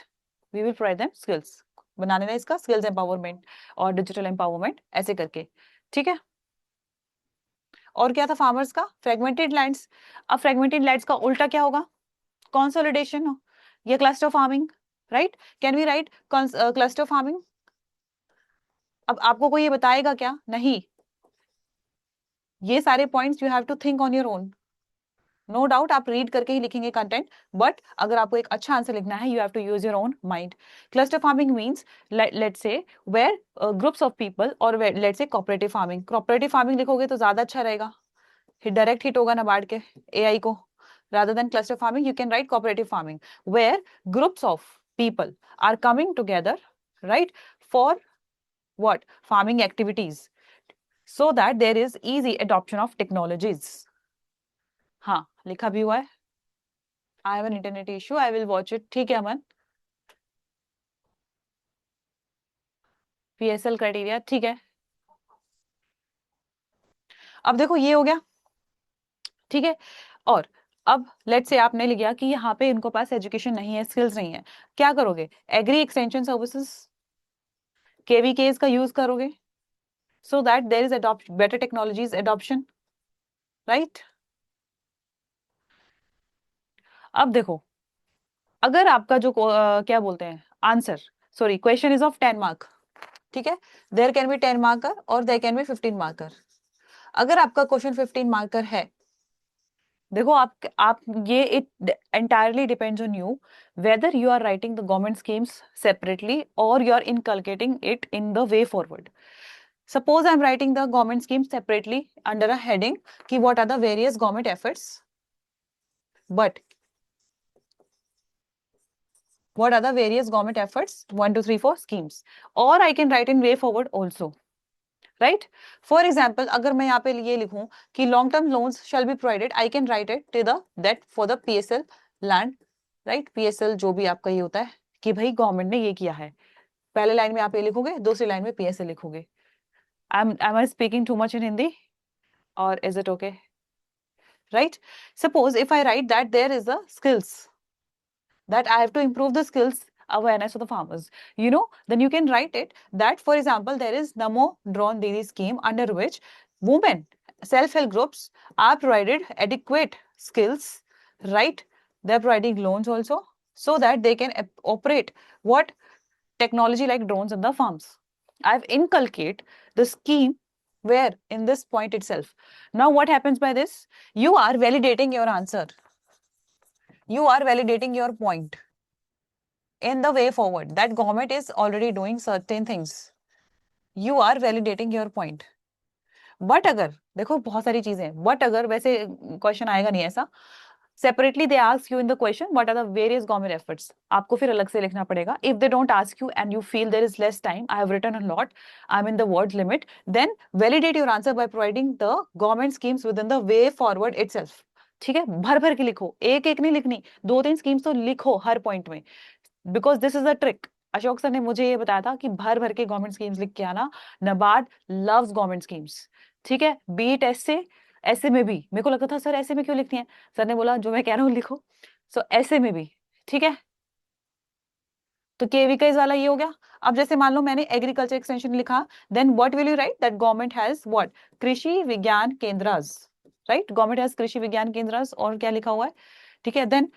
We will provide them skills. बनाने ना इसका स्किल्स एम्पावरमेंट और डिजिटल एम्पावरमेंट ऐसे करके. ठीक है? और क्या था फार्मर्स का? Fragmented lands. अब फ्रेगमेंटेड लैंड्स का उल्टा क्या होगा? consolidation या cluster farming, right? Can we write cluster farming? अब आपको कोई ये बताएगा क्या? नहीं, ये सारे points you have to think on your own. No doubt आप रीड करके ही लिखेंगे कंटेंट, बट अगर आपको एक अच्छा आंसर लिखना है, you have to use your own mind. Cluster farming means let's say where groups of people, और let's say cooperative farming. Cooperative farming लिखोगे तो ज्यादा अच्छा रहेगा, डायरेक्ट हिट होगा नाबार्ड के एआई को. rather than cluster farming, you can write cooperative farming, where groups of people are coming together, right, for what? Farming activities, so that there is easy adoption of technologies. हाँ, लिखा भी हुआ है. I have an internet issue, I will watch it. ठीक है अमन. PSL criteria ठीक है. अब देखो ये हो गया, ठीक है. और अब लेट्स से आपने लिख गया कि यहाँ पे इनको पास एजुकेशन नहीं है, स्किल्स नहीं है, क्या करोगे? एग्री एक्सटेंशन सर्विसेज, केवीकेस का यूज करोगे, so that there is better technologies adoption, right? अब देखो, अगर आपका जो क्या बोलते हैं answer, sorry question is of 10 mark, ठीक है, देयर कैन बी 10 मार्कर और देयर कैन बी 15 मार्कर. अगर आपका क्वेश्चन 15 मार्कर है, देखो आप ये it entirely depends on you whether you are writing the government schemes separately और you are inculcating it in the way forward. Suppose I'm writing the government schemes separately under a heading ki what are the various government efforts, but what are the various government efforts 1 2 3 4 schemes, or I can write in way forward also, right? For example, अगर मैं यहाँ पे ये लिखूं कि long term loans shall be provided, I can write it to the that for the PSL land, right? PSL जो भी आपका ये होता है कि भाई गवर्नमेंट ने ये किया है, पहले लाइन में आप ये लिखोगे, दूसरी लाइन में PSL लिखोगे. Am I speaking too much in Hindi, or is it okay? Right? Suppose if I write that there is a skills, that I have to improve the skills awareness of the farmers, you know, then you can write it that, for example, there is Namo Drone Didi scheme under which women self-help groups are provided adequate skills, right? They're providing loans also, so that they can operate what technology like drones in the farms. I've inculcate the scheme where in this point itself. Now what happens by this? You are validating your answer, you are validating your point in the way forward that government is already doing certain things, you are validating your point. But अगर देखो बहुत सारी चीजें, but अगर वैसे question आएगा नहीं ऐसा, separately they ask you in the question what are the various government efforts, आपको फिर अलग से लिखना पड़ेगा. If they don't ask you and you feel there is less time, I have written a lot, I'm in the word limit, then validate your answer by providing the government schemes within the way forward itself. ठीक है, भर भर के लिखो, एक एक नहीं लिखनी, 2-3 स्कीम्स तो लिखो हर पॉइंट में, because this is a trick. Ashok sir ने मुझे ये बताया था कि भर भर के गवर्नमेंट स्कीम्स लिख के आना. नबार्ड लव्स गवर्नमेंट स्कीम्स, ठीक है, बीट ऐसे, ऐसे में भी मेरे को लगता था सर ऐसे में क्यों लिखती हैं, सर ने बोला जो मैं कह रहा हूँ लिखो, सो ऐसे में भी, ठीक है. तो केवीकेज वाला ये हो गया. अब जैसे मान लो मैंने एग्रीकल्चर एक्सटेंशन लिखा, then what will you write that government has what, Krishi Vigyan केंद्रास, right, government has कृषि विज्ञान केंद्रास, और क्या लिखा हुआ है, ठीक है. देन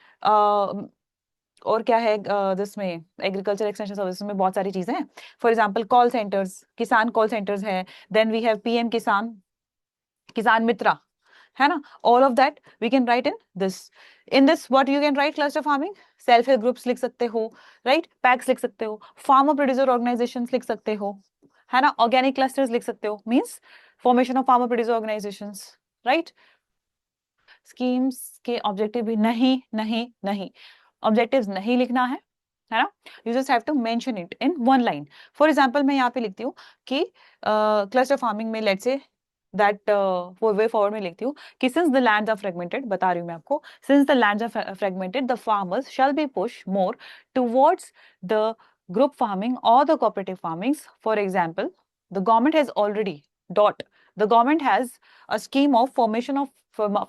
और क्या है दिस में एग्रीकल्चर एक्सटेंशन सर्विस में बहुत सारी चीजें हैं. For example call centres, Kisan call centres है, then we have PM Kisan, Kisan Mitra, है ना. All of that we can write in this. In this what you can write, cluster farming, self help groups लिख सकते हो, राइट, पैक्स लिख सकते हो, farmer producer organisations लिख सकते हो, है ना, ऑर्गेनिक क्लस्टर्स लिख सकते हो, means formation of farmer producer organisations, right. Schemes के ऑब्जेक्टिव भी नहीं नहीं नहीं, ऑब्जेक्टिव्स नहीं लिखना है ना. You just have to mention it in one line. For example मैं यहाँ पे लिखती हूँ कि क्लस्टर फार्मिंग में let's say that way forward में लिखती हूँ कि since the lands are fragmented, बता रही हूँ मैं आपको, since the lands are fragmented the farmers shall B push more towards the group farming or the cooperative farmings. For example, the government has already the government has a scheme of formation of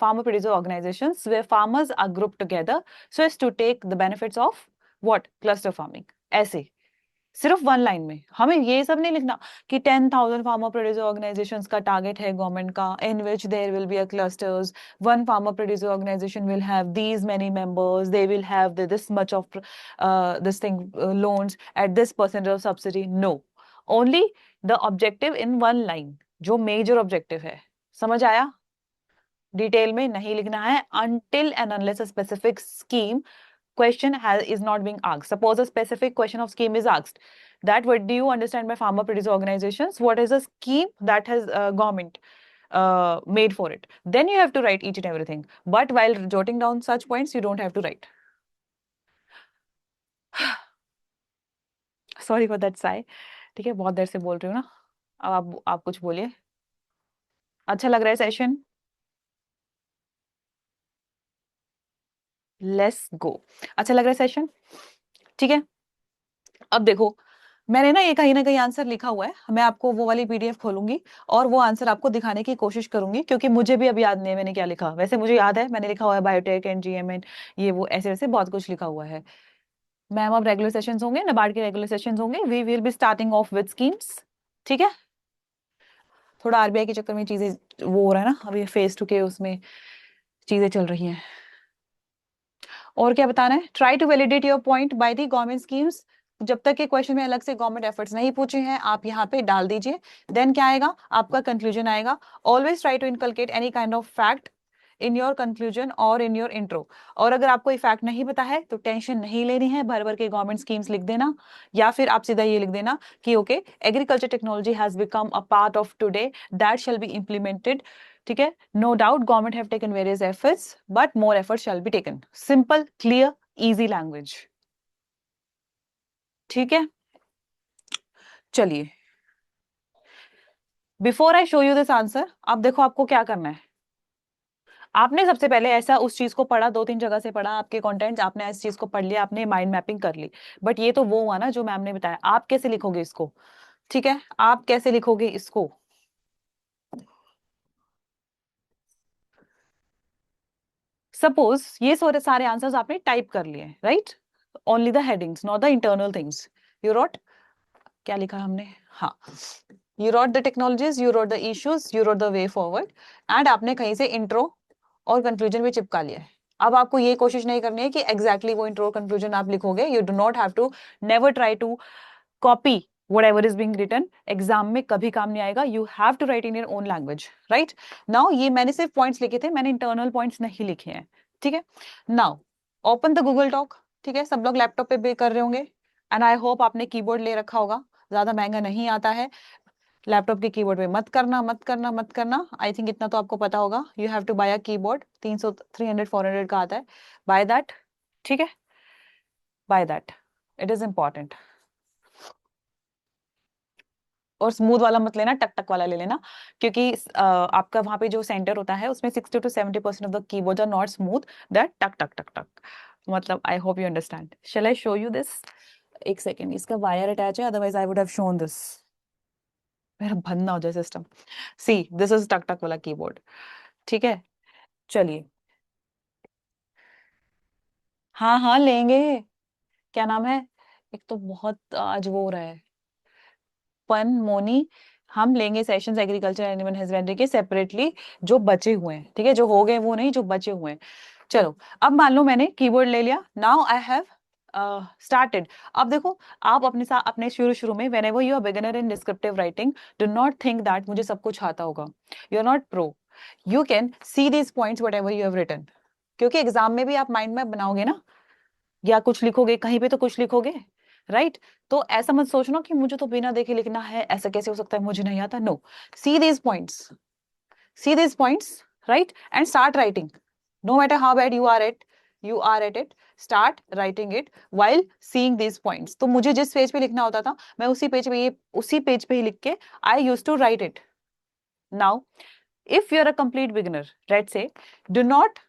farmer producer organizations where farmers are grouped together so as to take the benefits of what, cluster farming. ऐसे सिर्फ 1 line में। हमें ये सब नहीं लिखना कि 10,000 farmer producer organisations का टारगेट है गवर्नमेंट का, in which there will be a clusters, one farmer producer organisation will have these many members, they will have this much of this thing loans at this percentage of subsidy. No, only the objective in 1 line, जो major objective है। समझ आया? Detail में नहीं लिखना है until and unless a specific scheme question is not being asked. Suppose a specific question of scheme is asked, that what do you understand by farmer producer organizations? What is a scheme that has government made for it? Then you have to write each and everything. But while jotting down such points, you don't have to write. Sorry for that sigh. ठीक है, बहुत देर से बोल रही हूँ ना। अब आप कुछ बोलिए। अच्छा लग रहा है सेशन? Let's go. अच्छा लग रहा है सेशन? ठीक है, अब देखो, मैंने ना ये कहीं ना कहीं आंसर लिखा हुआ है, मैं आपको वो वाली पीडीएफ खोलूंगी और वो आंसर आपको दिखाने की कोशिश करूंगी, क्योंकि मुझे भी अब याद नहीं है मैंने क्या लिखा। वैसे मुझे याद है मैंने लिखा हुआ है बायोटेक एंड जीएमएन, ये वो ऐसे वैसे बहुत कुछ लिखा हुआ है। मैम अब रेगुलर सेशंस होंगे, नाबार्ड के रेगुलर सेशंस होंगे, we will be starting off with schemes. ठीक है, थोड़ा आरबीआई के चक्कर में चीजें वो हो रहा है ना, अभी फेस टू के उसमें चीजें चल रही हैं। और क्या बताना है? Try to validate your point by the government schemes. जब तक के क्वेश्चन में अलग से गवर्नमेंट एफर्ट्स नहीं पूछे हैं, आप यहाँ पे डाल दीजिए। देन क्या आएगा? आपका कंक्लूजन आएगा। Always try to inculcate any kind of fact in your conclusion और इन योर इंट्रो। और अगर आपको फैक्ट नहीं पता है तो टेंशन नहीं लेनी है, भर भर के गवर्नमेंट स्कीम्स लिख देना, या फिर आप सीधा ये लिख देना कि okay, agriculture technology has become a part of today that shall be implemented. ठीक है, no doubt government have taken various efforts but more efforts shall be taken. Simple, clear, easy language. ठीक है, चलिए, before I show you this answer, अब देखो आपको क्या करना है। आपने सबसे पहले ऐसा उस चीज को पढ़ा, 2-3 जगह से पढ़ा, आपके कंटेंट्स, आपने इस चीज को पढ़ लिया, आपने माइंड मैपिंग कर ली। बट ये तो वो हुआ ना जो मैम ने बताया, आप कैसे लिखोगे इसको? ठीक है, आप कैसे लिखोगे इसको? सपोज ये सारे आंसर्स आपने टाइप कर लिए, right? Only the headings, not the internal things. You wrote, क्या लिखा हमने? हाँ, you wrote the technologies, you wrote the issues, you wrote the way forward, and आपने कहीं से इंट्रो और कंक्लूजन भी चिपका लिया है। अब आपको ये कोशिश नहीं करनी है कि एग्जैक्टली वो इंट्रो कंक्लूजन आप लिखोगे। You do not have to, never try to copy whatever is being written। Exam में कभी काम नहीं आएगा। You have to write in your own language, right? Now ये मैंने सिर्फ पॉइंट्स लिखे थे, मैंने इंटरनल पॉइंट्स नहीं लिखे हैं। ठीक है, now open the Google talk. ठीक है, सब लोग लैपटॉप पे भी कर रहे होंगे, एंड आई होप आपने कीबोर्ड ले रखा होगा, ज्यादा महंगा नहीं आता है। लैपटॉप के कीबोर्ड पे मत करना, मत करना, मत करना। आई थिंक इतना तो आपको पता होगा, you have to buy a keyboard, 300 300 400 का आता है। Buy that. ठीक है, buy that, it is important. और स्मूथ वाला मत लेना, टक टक वाला ले लेना, क्योंकि आपका वहां पे जो सेंटर होता है उसमें 60 to 70% of the keyboards are not smooth, that टक टक टक टक। मतलब I hope you understand. Shall I show you this? एक सेकेंड, इसका वायर अटैच है, otherwise I would have shown this. मेरा बंद ना हो जाए सिस्टम। सी, दिस इज टक टक वाला कीबोर्ड। ठीक है, चलिए। हाँ हाँ लेंगे। क्या नाम है? एक तो बहुत आज वो हो रहा है, पन मोनी। हम लेंगे सेशंस एग्रीकल्चर एनिमल हस्बेंड्री के सेपरेटली, जो बचे हुए हैं। ठीक है, जो हो गए वो नहीं, जो बचे हुए हैं। चलो, अब मान लो मैंने कीबोर्ड ले लिया, नाउ आई हैव स्टार्टेड। अब देखो, आप अपने साथ अपने शुरू शुरू में, whenever you are beginner in descriptive writing, do not think that मुझे सब कुछ आता होगा। You are not pro, you can see these points whatever you have written, क्योंकि एग्जाम में भी आप माइंड मैप बनाओगे ना, या कुछ लिखोगे कहीं पे तो कुछ लिखोगे, राइट? तो ऐसा मत सोचना कि मुझे तो बिना देखे लिखना है, ऐसा कैसे हो सकता है, मुझे नहीं आता। No, see these points, see these points, right, and start writing. No matter how bad you are at it, start writing it while seeing these points. तो मुझे जिस पेज पे लिखना होता था, मैं उसी पेज पे ही लिख के I used to write it. Now, if you're a complete beginner, let's say, do not,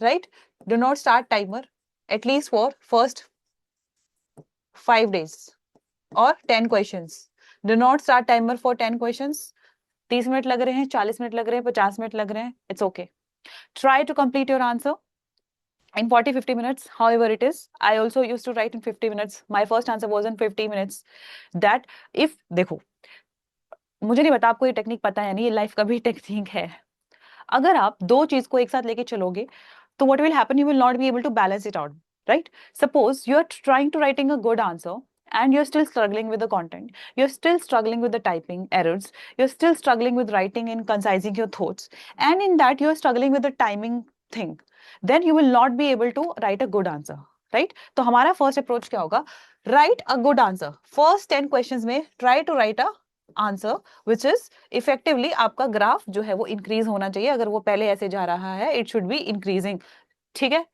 right, do not start timer at least for first 5 days or 10 questions. Do not start timer for 10 questions. 30 minute लग रहे हैं, 40 minute लग रहे हैं, 50 minute लग रहे हैं, it's okay. Try to complete your answer in 40-50 minutes, however it is. I also used to write in 50 minutes. My first answer was in 50 minutes. That if, देखो, मुझे नहीं पता आपको ये टेक्निक पता है नहीं, ये लाइफ का भी टेक्निक है. अगर आप दो चीज को एक साथ लेके चलोगे, तो what will happen, you will not be able to balance it out, right? Suppose you are trying to writing a good answer and you're still struggling with the content, you're still struggling with the typing errors, you're still struggling with writing and concising your thoughts, and in that you're struggling with the timing thing, then you will not be able to write a good answer, right? तो हमारा first approach क्या होगा? Write a good answer. First 10 questions में try to write a answer which is effectively आपका graph जो है वो increase होना चाहिए. अगर वो पहले ऐसे जा रहा है, इट शुड बी इंक्रीजिंग. ठीक है.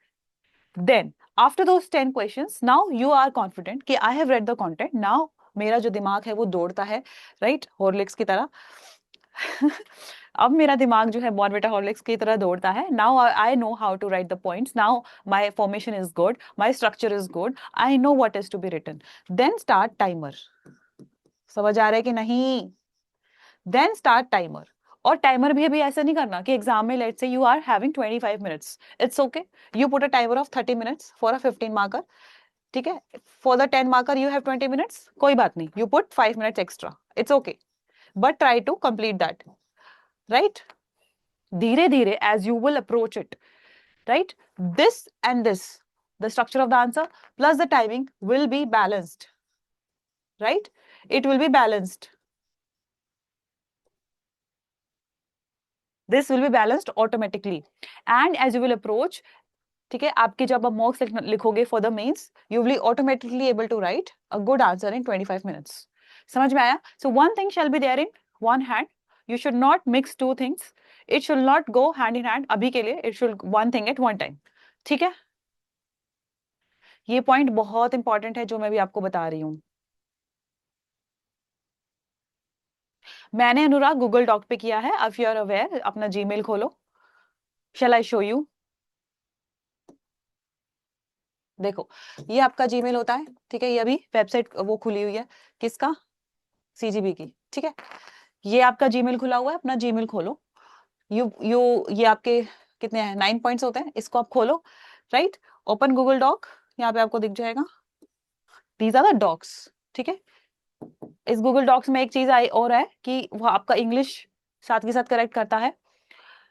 Then after those 10 questions, now you are confident कि I have read the content. Now मेरा जो दिमाग है वो दौड़ता है, राइट, हॉर्लिक्स की तरह. अब मेरा दिमाग जो है बॉर्नविटा हॉर्लिक्स की तरह दौड़ता है. Now I know how to write the points. Now my formation is good, my structure is good, I know what is to be written. Then start timer. समझ आ रहा है कि नहीं? Then start timer. और टाइमर भी अभी ऐसा नहीं करना कि एग्जाम में let's say you are having 25 minutes, it's okay, you put a timer of 30 minutes for a 15 marker. ठीक है. For the 10 marker you have 20 minutes, कोई बात नहीं, you put 5 minutes extra, it's okay, but try to complete that, right? धीरे धीरे as you will approach it, right, this and this, the structure of the answer plus the timing will be balanced, right? It will be balanced. This will be balanced automatically. And as you will approach, ठीक है, आपके जब आप mocks लिखोगे for the mains, you will automatically able to write a good answer in 25 minutes. समझ में आया? So one thing shall be there in one hand. You should not mix two things. It should not go hand in hand अभी के लिए. It should one thing at one time. ठीक है. ये point बहुत इंपॉर्टेंट है जो मैं भी आपको बता रही हूँ. मैंने अनुराग गूगल डॉक पे किया है. इफ यू आर अवेयर, अपना जीमेल खोलो. शैल आई शो यू? देखो, ये आपका जीमेल होता है. ठीक है. ये अभी वेबसाइट वो खुली हुई है. किसका? सीजीबी की. ठीक है. ये आपका जीमेल खुला हुआ है. अपना जीमेल खोलो. ये आपके कितने हैं? 9 पॉइंट्स होते हैं. इसको आप खोलो, राइट. Open Google dock. यहाँ पे आपको दिख जाएगा. These are the docs. ठीक है. इस गूगल डॉक्स में एक चीज आई और है कि वो आपका इंग्लिश साथ के साथ करेक्ट करता है,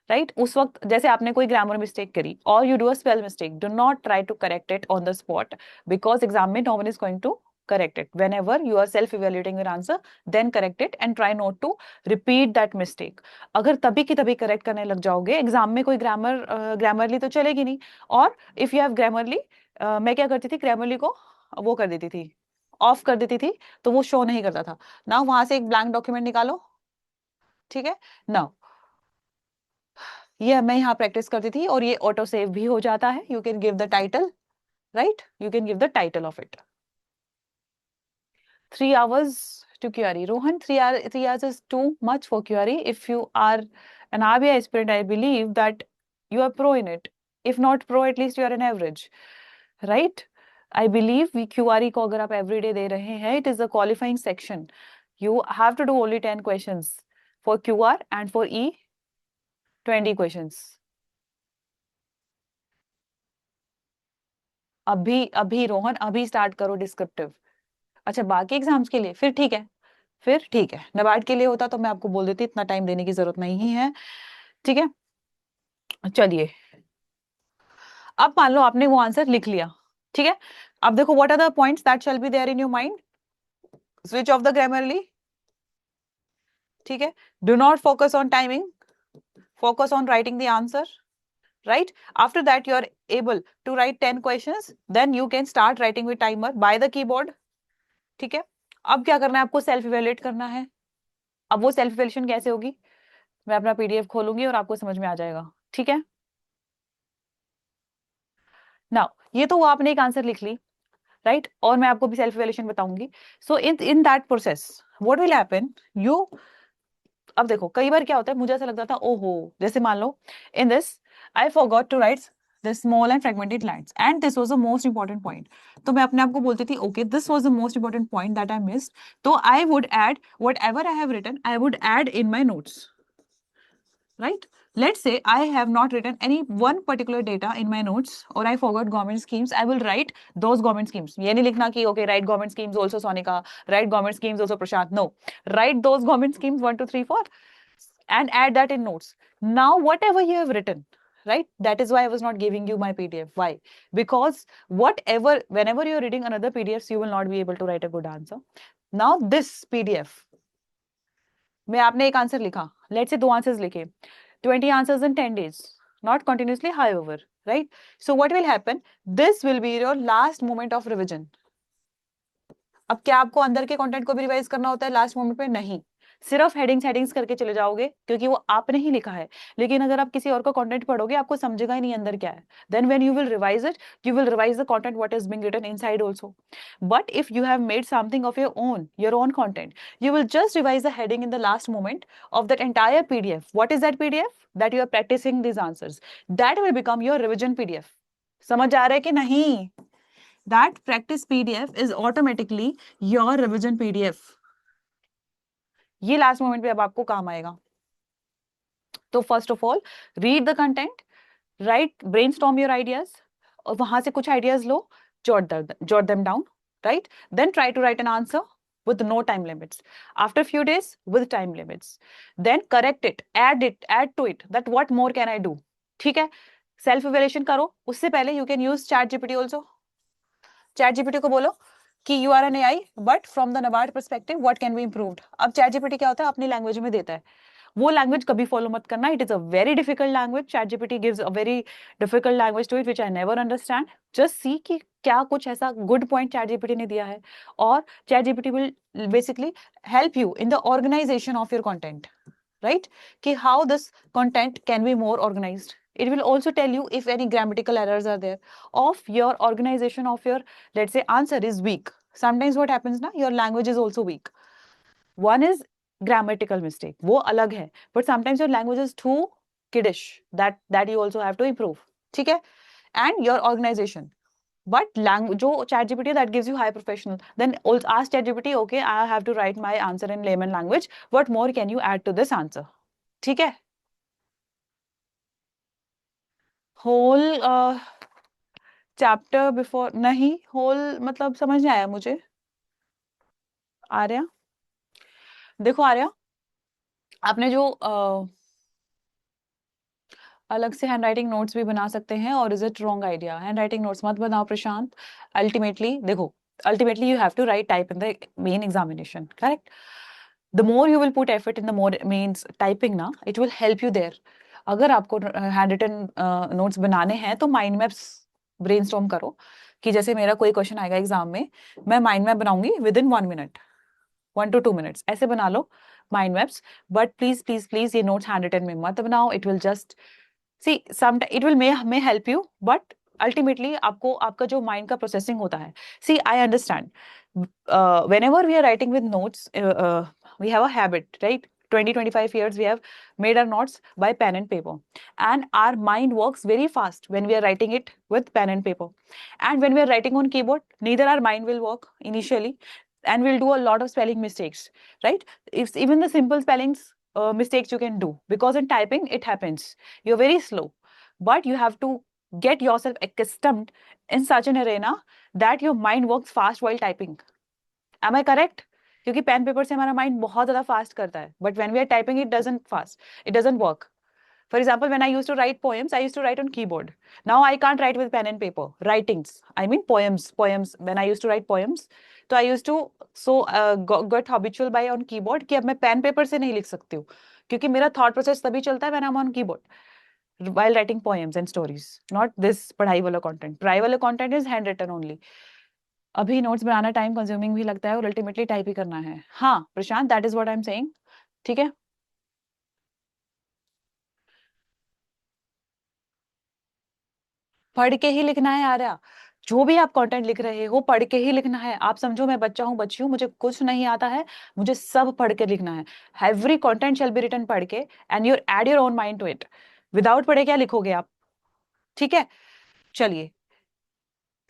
राइट? उस वक्त जैसे आपने कोई ग्रामर मिस्टेक करी और you do a spell mistake, do not try to correct it on the spot, because exam में no one is going to correct it. Whenever you are self evaluating your answer, then correct it and try not to repeat that mistake. अगर तभी की तभी correct करने लग जाओगे, exam में कोई ग्रामरली तो चलेगी नहीं. और इफ यू हैव ग्रामरली, मैं क्या करती थी, ग्रामरली को वो कर देती थी, ऑफ कर देती थी, तो वो शो नहीं करता था ना. वहां से एक ब्लैंक डॉक्यूमेंट निकालो. ठीक है. नाउ ये मैं यहाँ प्रैक्टिस करती थी और ये ऑटो सेव भी हो जाता है. You can give the title, right, you can give the title of it. 3 hours to query. Rohan, 3 hours is too much for query. If you are an RBI aspirant, I believe that you are pro in it. If not pro, at least you are an average, right? I believe QRE को अगर आप everyday दे रहे हैं, it is a qualifying section. You have to do only 10 questions for QR and for E 20 questions. अभी रोहन, अभी start करो descriptive. अच्छा, बाकी एग्जाम्स के लिए फिर ठीक है. फिर ठीक है, नबार्ड के लिए होता तो मैं आपको बोल देती, इतना टाइम देने की जरूरत नहीं है. ठीक है. चलिए, अब मान लो आपने वो आंसर लिख लिया. ठीक है. अब देखो, what are the points that shall be there in your mind. Switch off the Grammarly. ठीक है. Do not focus on timing, focus on writing the answer, right? After that you are able to write 10 questions, then you can start writing with timer by the keyboard. ठीक है. अब क्या करना है आपको? Self evaluate करना है. अब वो सेल्फ इवेल्युएशन कैसे होगी? मैं अपना पीडीएफ खोलूंगी और आपको समझ में आ जाएगा. ठीक है. नाउ ये तो वो आपने एक आंसर लिख ली, राइट, और मैं आपको भी सेल्फ इवेल्युएशन बताऊंगी. So in that process what will happen, you, अब देखो कई बार क्या होता है, मुझे ऐसा लगता था ओहो, जैसे मान लो in this I forgot to write the small and fragmented lines and this was the most important point. तो मैं अपने आप को बोलती थी okay, this was the most important point that I missed, तो I would add whatever I have written, I would add in my notes, right? Let's say I have not written any one particular data in my notes or I forgot government schemes. I will write those government schemes. ये नहीं लिखना कि okay, write government schemes also Sonika, write government schemes also Prashant. No, write those government schemes 1, 2, 3, 4 and add that in notes. Now whatever you have written, right? That is why I was not giving you my PDF. Why? Because whenever you're reading another PDFs, you will not be able to write a good answer. Now this PDF में आपने एक answer लिखा, let's say 2 answers लिखे, 20 answers in 10 days, not continuously, however, right? So what will happen? This will be your last moment of revision. अब क्या आपको अंदर के कंटेंट को भी रिवाइज करना होता है लास्ट मोमेंट पे? नहीं, सिर्फ हेडिंग्स करके चले जाओगे क्योंकि वो आपने ही लिखा है। लेकिन अगर आप किसी और का कंटेंट पढ़ोगे आपको समझेगा ही नहीं अंदर क्या है। Then when you will revise it, you will revise the content what is being written inside also. But if you have made something of your own content, you will just revise the heading in the last moment of that entire PDF. What is that PDF? That you are practicing these answers. That will become your revision PDF. समझ आ रहा है कि नहीं? That practice PDF is automatically your revision PDF. ये last moment पे अब आपको काम आएगा। तो first of all read the content, right, brainstorm your ideas, और वहां से कुछ ideas low, jot them down, right? Then try to write an answer with no time limits. After few days, with time limits. Then correct it, add to it, that what more can I do? ठीक है, self evaluation करो। उससे पहले you can use ChatGPT also. ChatGPT को बोलो कि you are an AI but from the NABARD perspective what can be improved. अब ChatGPT क्या होता है, अपनी लैंग्वेज में देता है, वो लैंग्वेज कभी फॉलो मत करना। It is a very difficult language. ChatGPT gives a very difficult language to it which I never understand. Just see कि क्या कुछ ऐसा गुड पॉइंट चैट जीपीटी ने दिया है, और ChatGPT will basically help you in the organisation of your content, right? Ki how this content can be more organized. It will also tell you if any grammatical errors are there, of your organization of your, let's say, answer is weak. Sometimes what happens na, your language is also weak. One is grammatical mistake, वो अलग है, but sometimes your language is too kiddish, that you also have to improve, ठीक है? And your organization. But language, जो ChatGPT that gives you high professional, then also ask ChatGPT, okay, I have to write my answer in layman language. What more can you add to this answer? ठीक है? Whole chapter before नहीं, whole मतलब समझ नहीं आया मुझे। आर्या, देखो आर्या, आपने जो अलग से हैंडराइटिंग नोट्स भी बना सकते हैं, और is it wrong idea? Handwriting notes मत बनाओ प्रशांत। अल्टीमेटली देखो, ultimately you have to write type in the main examination, correct? The more you will put effort in the more means typing ना, it will help you there. अगर आपको hand written notes बनाने हैं तो mind maps brainstorm करो, कि जैसे मेरा कोई क्वेश्चन आएगा एग्जाम में, मैं माइंड मैप बनाऊंगी within 1 minute, 1 to 2 minutes, ऐसे बना लो mind maps. But please please please ये नोट्स हैंड रिटन में मत बनाओ। It will just see some, it will may help you, but ultimately आपको आपका जो माइंड का प्रोसेसिंग होता है, see I understand, whenever we are writing with notes, we have a habit, right? 20-25 years we have made our notes by pen and paper, and our mind works very fast when we are writing it with pen and paper. And when we are writing on keyboard, neither our mind will work initially, and we'll do a lot of spelling mistakes, right? If even the simple spellings mistakes you can do, because in typing it happens, you're very slow, but you have to get yourself accustomed in such an arena that your mind works fast while typing. Am I correct? क्योंकि pen paper से हमारा mind बहुत ज्यादा fast करता है, but when we are typing it doesn't work. For example, when I used to write poems, I used to write on keyboard. Now I can't write with pen and paper. Writings, I mean poems. When I used to write poems, तो I used to got habitual by on keyboard कि अब मैं pen paper से नहीं लिख सकती हूँ, क्योंकि मेरा thought process तभी चलता है when I'm on keyboard while writing poems and stories, not this पढ़ाई वाला content. पढ़ाई वाला content is handwritten only. अभी नोट्स बनाना टाइम कंज्यूमिंग भी लगता है और अल्टीमेटली टाइप ही करना है। हाँ Prashant, that is what I am saying, ठीक है? पढ़ के ही लिखना है आर्या, जो भी आप कंटेंट लिख रहे हो पढ़ के ही लिखना है। आप समझो मैं बच्चा हूँ, बच्ची हूँ, मुझे कुछ नहीं आता है, मुझे सब पढ़ के लिखना है। Every content shall be written पढ़ के, and you add your own mind to it. Without पढ़े क्या लिखोगे आप? ठीक है, चलिए,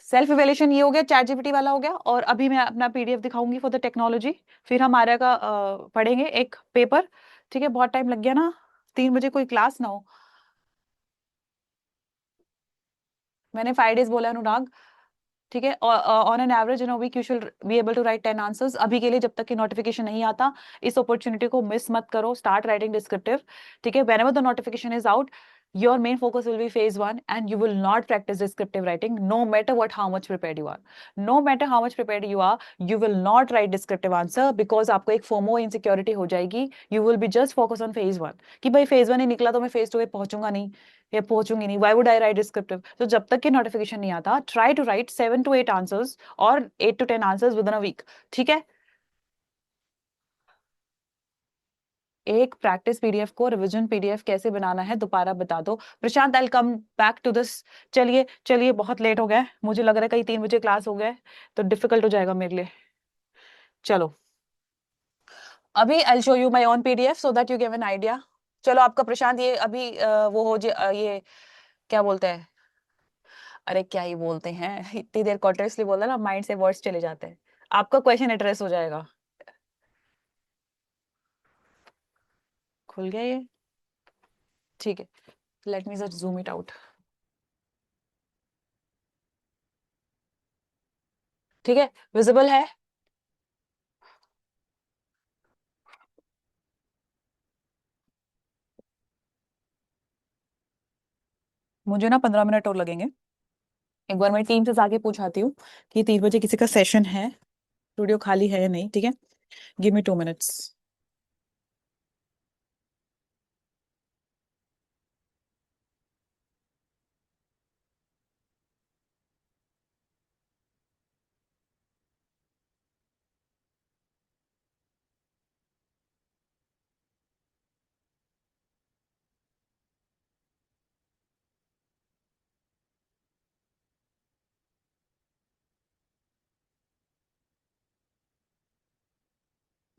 सेल्फ इवेल्यूशन ये हो गया, चैट जीपीटी वाला हो गया, और अभी मैं अपना पीडीएफ दिखाऊंगी फॉर द टेक्नोलॉजी। फिर हम आर्या का पढ़ेंगे एक पेपर, ठीक है? बहुत टाइम लग गया ना, 3 बजे कोई क्लास ना हो। मैंने 5 days बोला अनुराग, ठीक है। On an average in a week you should be able to write 10 answers. अभी के लिए जब तक कि नोटिफिकेशन नहीं आता, इस अपॉर्चुनिटी को मिस मत करो, स्टार्ट राइटिंग डिस्क्रिप्टिव, ठीक है। Whenever the notification is out, your main focus will be phase 1 and you will not practice descriptive writing no matter what how much prepared you are. No matter how much prepared you are, you will not write descriptive answer because आपको एक FOMO insecurity हो जाएगी। You will be just focus on phase 1 कि भाई phase 1 ही निकला तो मैं phase 2 पे पहुंचूंगा नहीं या पहुंचूंगी नहीं, why would I write descriptive? तो जब तक कि नोटिफिकेशन नहीं आता, try to write 7 to 8 answers और 8 to 10 answers within a week, ठीक है। एक प्रैक्टिस पीडीएफ को रिवीजन पीडीएफ कैसे बनाना है दोबारा बता दो Prashant. I come back to this. चलिए चलिए, बहुत लेट हो गया है, मुझे लग रहा है कहीं 3 बजे क्लास हो गया है, तो डिफिकल्ट हो जाएगा मेरे लिए। चलो, अभी आई show you my own PDF so that you give an idea. चलो आपका प्रशांत ये अभी वो हो ये क्या बोलते हैं, अरे क्या ही बोलते हैं, इतनी देर कॉन्टिन्यूसली बोला ना, माइंड से वर्ड्स चले जाते हैं। आपका क्वेश्चन एड्रेस हो जाएगा। खुल गया ये, ठीक है। Let me just zoom it out, ठीक है, विजिबल है। मुझे ना 15 मिनट और लगेंगे। एक बार मैं टीम से जाके पूछाती हूँ कि 3 बजे किसी का सेशन है, स्टूडियो खाली है या नहीं, ठीक है। Give me 2 minutes.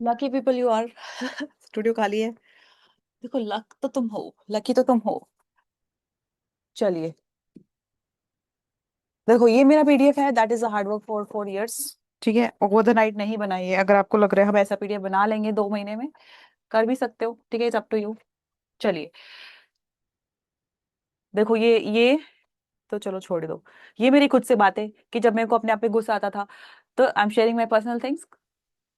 Lucky people you are, studio खाली है। देखो लक तो तुम हो, लकी तो तुम हो। चलिए, देखो ये मेरा पीडीएफ है, that is a hard work for 4 years, ठीक है। ओवर द नाइट नहीं बनाई है। अगर आपको लग रहा है हम ऐसा पीडीएफ बना लेंगे 2 महीने में, कर भी सकते हो, ठीक है, इट्स अप टू यू। चलिए, देखो ये तो चलो छोड़ दो। ये मेरी खुद से बात है कि जब मेरे को अपने आप पे गुस्सा आता था, तो I am sharing my personal things.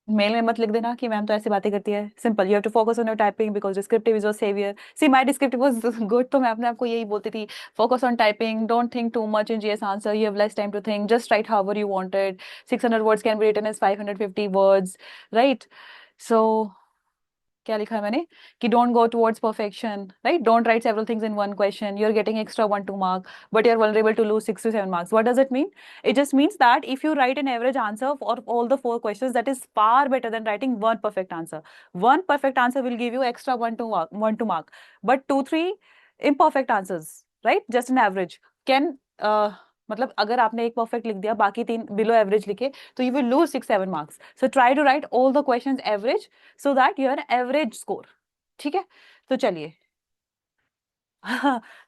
Mail में मत लिख देना कि मैम तो ऐसी बातें करती है। Simple, you have to focus on your typing because descriptive is your saviour. See my descriptive was good, तो मैं अपने आपको यही बोलती थी, focus on typing, don't think too much in GS answer, you have less time to think, just write however you wanted. 600 words can be written as 550 words, right. So क्या लिखा है मैंने कि don't go towards perfection, right, don't write several things in one question, you are getting extra 1 2 mark, but you are vulnerable to lose 6 to 7 marks. What does it mean? It just means that if you write an average answer for all the 4 questions, that is far better than writing one perfect answer. One perfect answer will give you extra 1 2 mark, but 2 3 imperfect answers, right, just an average can मतलब अगर आपने एक perfect लिख दिया, बाकी 3 below average लिखे, तो you will lose 6 7 marks. So try to write all the questions average so that you are average score, ठीक है। तो चलिए,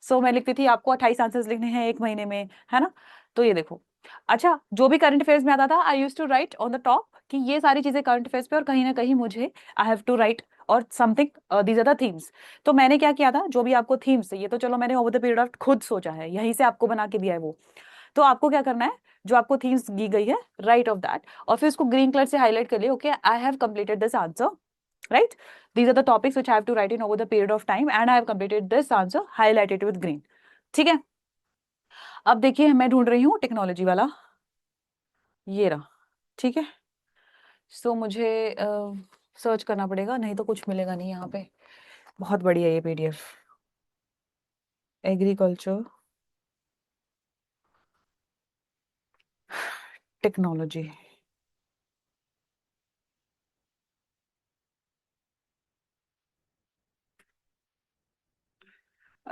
सो मैं लिखती थी आपको 28 आंसर्स लिखने हैं 1 महीने में, है ना। तो ये देखो, अच्छा, जो भी करंट अफेयर्स में आता था I use to write on the top कि ये सारी चीजें करंट अफेयर्स पे, और कहीं ना कहीं मुझे आई हैव टू राइट और something these are the themes. तो मैंने क्या किया था, जो भी आपको थीम्स, ये तो चलो मैंने ओवर द पीरियड ऑफ खुद सोचा है, यहीं से आपको बना के दिया है वो। तो आपको क्या करना है, जो आपको थीम्स दी गई है, राइट ऑफ दैट, और फिर उसको ग्रीन कलर से हाईलाइट कर लिए, okay I have completed this answer, right, these are the topics which I have to write in over the period of time and I have completed this answer, highlighted with green, ठीक है। अब देखिए मैं ढूंढ रही हूँ technology वाला, ये रहा, ठीक है। सो मुझे सर्च करना पड़ेगा, नहीं तो कुछ मिलेगा नहीं यहाँ पे। बहुत बढ़िया ये पीडीएफ, एग्रीकल्चर टेक्नोलॉजी,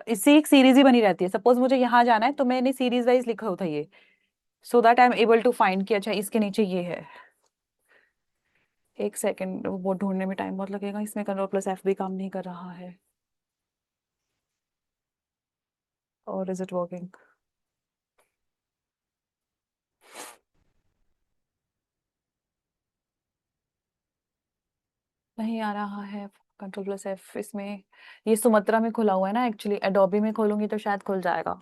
इससे एक सीरीज ही बनी रहती है। सपोज मुझे यहाँ जाना है तो मैंने सीरीज वाइज लिखा होता है ये, so that I am able to find कि अच्छा इसके नीचे ये है। एक सेकंड, वो ढूंढने में टाइम बहुत लगेगा, इसमें Ctrl+F भी काम नहीं कर रहा है, और इज इट वर्किंग? नहीं आ रहा है। कंट्रोल प्लस एफ इसमें, ये सुमत्रा में खुला हुआ है ना, एक्चुअली एडोबी में खोलूंगी तो शायद खुल जाएगा।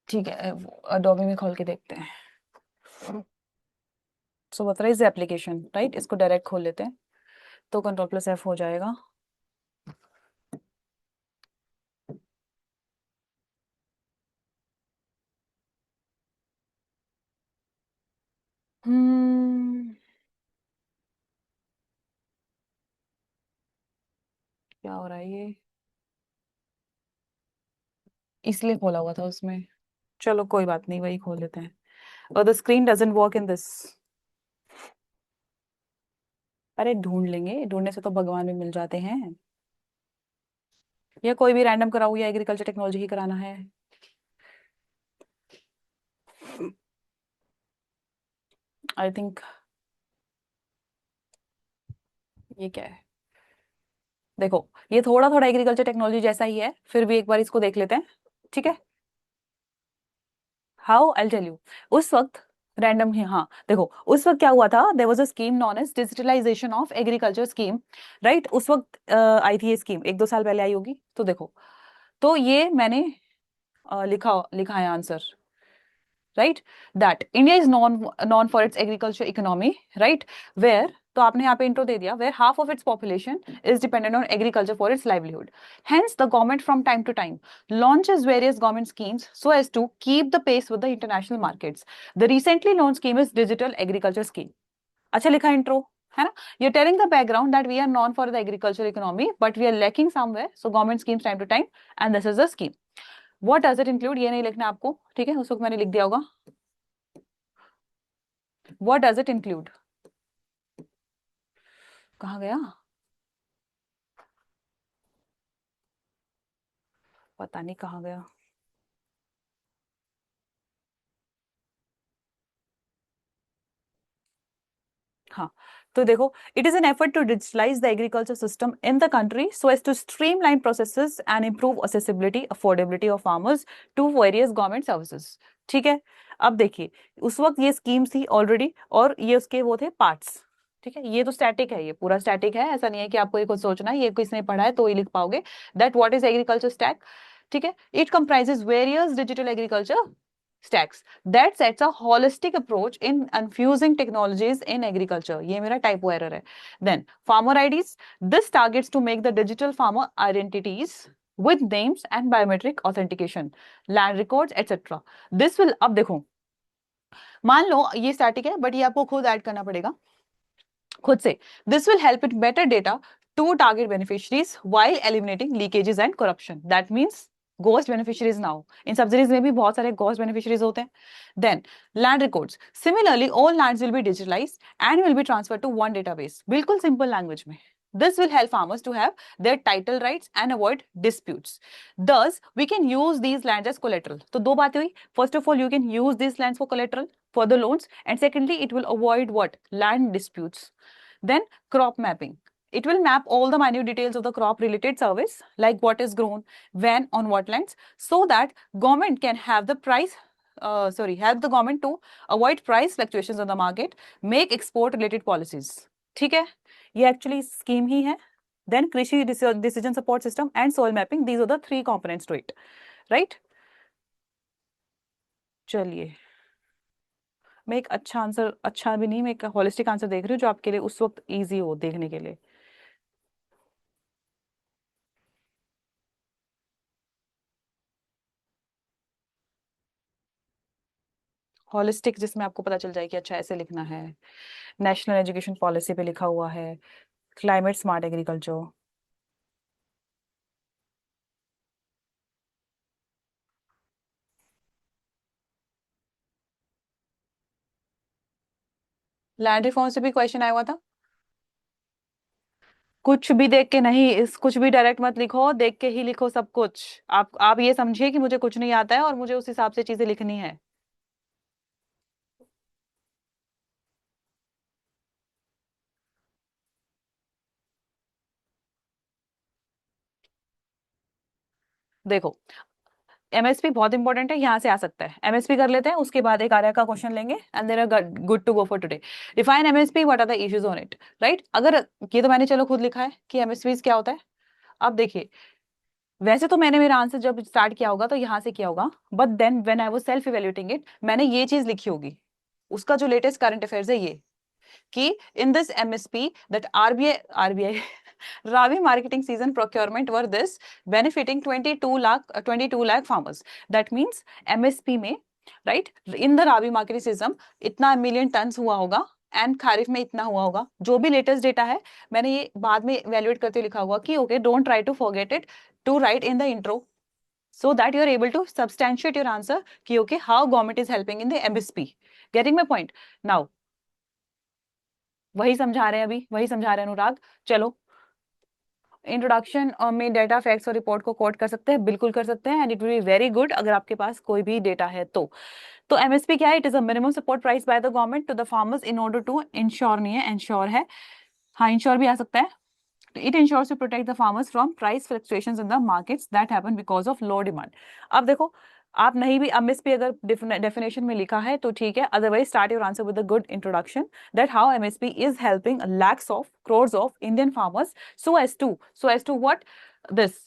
ठीक है, एडोबी में खोल के देखते हैं। सुमत्रा इज एप्लीकेशन राइट, इसको डायरेक्ट खोल लेते हैं तो कंट्रोल प्लस एफ हो जाएगा। हम्म, क्या हो रहा है ये, इसलिए खोला हुआ था उसमें। चलो कोई बात नहीं, वही खोल लेते हैं। और the screen doesn't work in this. अरे ढूंढ लेंगे, ढूंढने से तो भगवान भी मिल जाते हैं। या कोई भी रैंडम कराऊँ या एग्रीकल्चर टेक्नोलॉजी ही कराना है? आई थिंक ये क्या है, देखो ये थोड़ा थोड़ा एग्रीकल्चर टेक्नोलॉजी जैसा ही है, फिर भी एक बार इसको देख लेते हैं। ठीक है, हाउ आई टेल यू। उस वक्त रैंडम ही, हाँ देखो उस वक्त क्या हुआ था, there was a scheme known as digitalisation of agriculture scheme, right. उस वक्त आई थी ये स्कीम, 1-2 साल पहले आई होगी, तो देखो, तो ये मैंने लिखा लिखा है answer, right, that India is known for its agriculture economy, right, where, तो आपने यहाँ पे इंट्रो दे दिया, where half of its population is dependent on agriculture for its livelihood, hence the government from time to time launches various government schemes so as to keep the pace with the international markets. The recently launched scheme is digital agriculture scheme. अच्छा लिखा intro, है ना। You're telling the background that we are known for the agriculture economy but we are lacking somewhere, so government schemes time to time and this is the scheme. What does it include, ये नहीं लिखना आपको, ठीक है, उस वक्त मैंने लिख दिया होगा। What does it include, कहाँ गया, पता नहीं कहाँ गया। हाँ, तो देखो, it is an effort to digitalise the agriculture system in the country so as to streamline processes and improve accessibility affordability of farmers to various government services. ठीक है, अब देखिए, उस वक्त ये स्कीम थी ऑलरेडी और ये उसके वो थे पार्ट्स। ठीक है, ये तो स्टैटिक है, ये पूरा स्टैटिक है, ऐसा नहीं है कि आपको ये कुछ सोचना है, ये किसने पढ़ा है तो ही लिख पाओगे। That what is agriculture stack, ठीक है, it comprises various digital agriculture stacks that sets a holistic approach in infusing technologies in agriculture. ये मेरा typo error है। Then farmer IDs, this targets to make the digital farmer identities with names and biometric authentication, land records, etc. This will, अब देखो, मान लो ये static है but ये आपको खुद ऐड करना पड़ेगा खुद से। This will help it better data to target beneficiaries while eliminating leakages and corruption. That means ghost beneficiaries now. In subsidies में भी बहुत सारे ghost beneficiaries होते हैं। Then land records. Similarly, all lands will be digitalized and will be transferred to one database. बिल्कुल simple language में। This will help farmers to have their title rights and avoid disputes. Thus, we can use these lands as collateral. तो दो बातें हुई। First of all, you can use these lands for collateral for the loans, and secondly, it will avoid what? Land disputes. Then crop mapping. It will map all the minute details of the crop related service, like what is grown, when, on what lands, so that government can have the price, help the government to avoid price fluctuations on the market, make export related policies. ठीक है, ये actually scheme ही है। Then कृषि decision support system and soil mapping, these are the three components to it, right? चलिए, मैं एक अच्छा answer, अच्छा भी नहीं, मैं एक होलिस्टिक आंसर देख रही हूँ जो आपके लिए उस वक्त इजी हो देखने के लिए। होलिस्टिक जिसमें आपको पता चल जाए कि अच्छा ऐसे लिखना है। नेशनल एजुकेशन पॉलिसी पे लिखा हुआ है, climate smart agriculture. Land reform से भी क्वेश्चन आया हुआ था। कुछ भी देख के नहीं, इस कुछ भी डायरेक्ट मत लिखो, देख के ही लिखो सब कुछ। आप ये समझिए कि मुझे कुछ नहीं आता है और मुझे उस हिसाब से चीजें लिखनी है। देखो, एमएसपी बहुत इंपॉर्टेंट है, यहाँ से आ सकता है। एमएसपी कर लेते हैं, उसके बाद एक आर्या का क्वेश्चन लेंगे and then good to go for today. Define MSP, what are the issues on it, right. अगर ये तो मैंने चलो खुद लिखा है कि एमएसपी क्या होता है। अब देखिए, वैसे तो मैंने मेरा आंसर जब स्टार्ट किया होगा तो यहाँ से किया होगा, but then when I was self evaluating it, मैंने ये चीज लिखी होगी, उसका जो लेटेस्ट करंट अफेयर्स है ये, कि in this MSP that RBI Rabi marketing season procurement were this benefiting 22 lakh farmers. That means MSP में, right, in the Rabi marketing season इतना मिलियन टन्स हुआ होगा एंड खारिफ में इतना हुआ होगा। जो भी लेटेस्ट डेटा है मैंने ये बाद में इवेल्युएट करते लिखा हुआ कि okay don't try to forget it to write in the intro so that you are able to substantiate your answer कि okay how government is helping in the MSP. Getting my point? Now वही समझा रहे हैं, अभी वही समझा रहे हैं अनुराग। चलो, इंट्रोडक्शन में डेटा फैक्ट्स और रिपोर्ट को कोट कर सकते हैं, बिल्कुल कर सकते हैं, and it will be very good अगर आपके पास कोई भी डेटा है तो एमएसपी क्या है? It is a minimum support price by the government to the farmers in order to ensure, नहीं है इंश्योर है, हाँ इंश्योर भी आ सकता है। It ensures to protect the farmers from price fluctuations in the markets that happen because of low demand. अब देखो, आप नहीं भी एमएसपी अगर डेफिनेशन में लिखा है तो ठीक है, otherwise start your answer with a good introduction that how MSP is helping lakhs of crores of Indian farmers so as to what this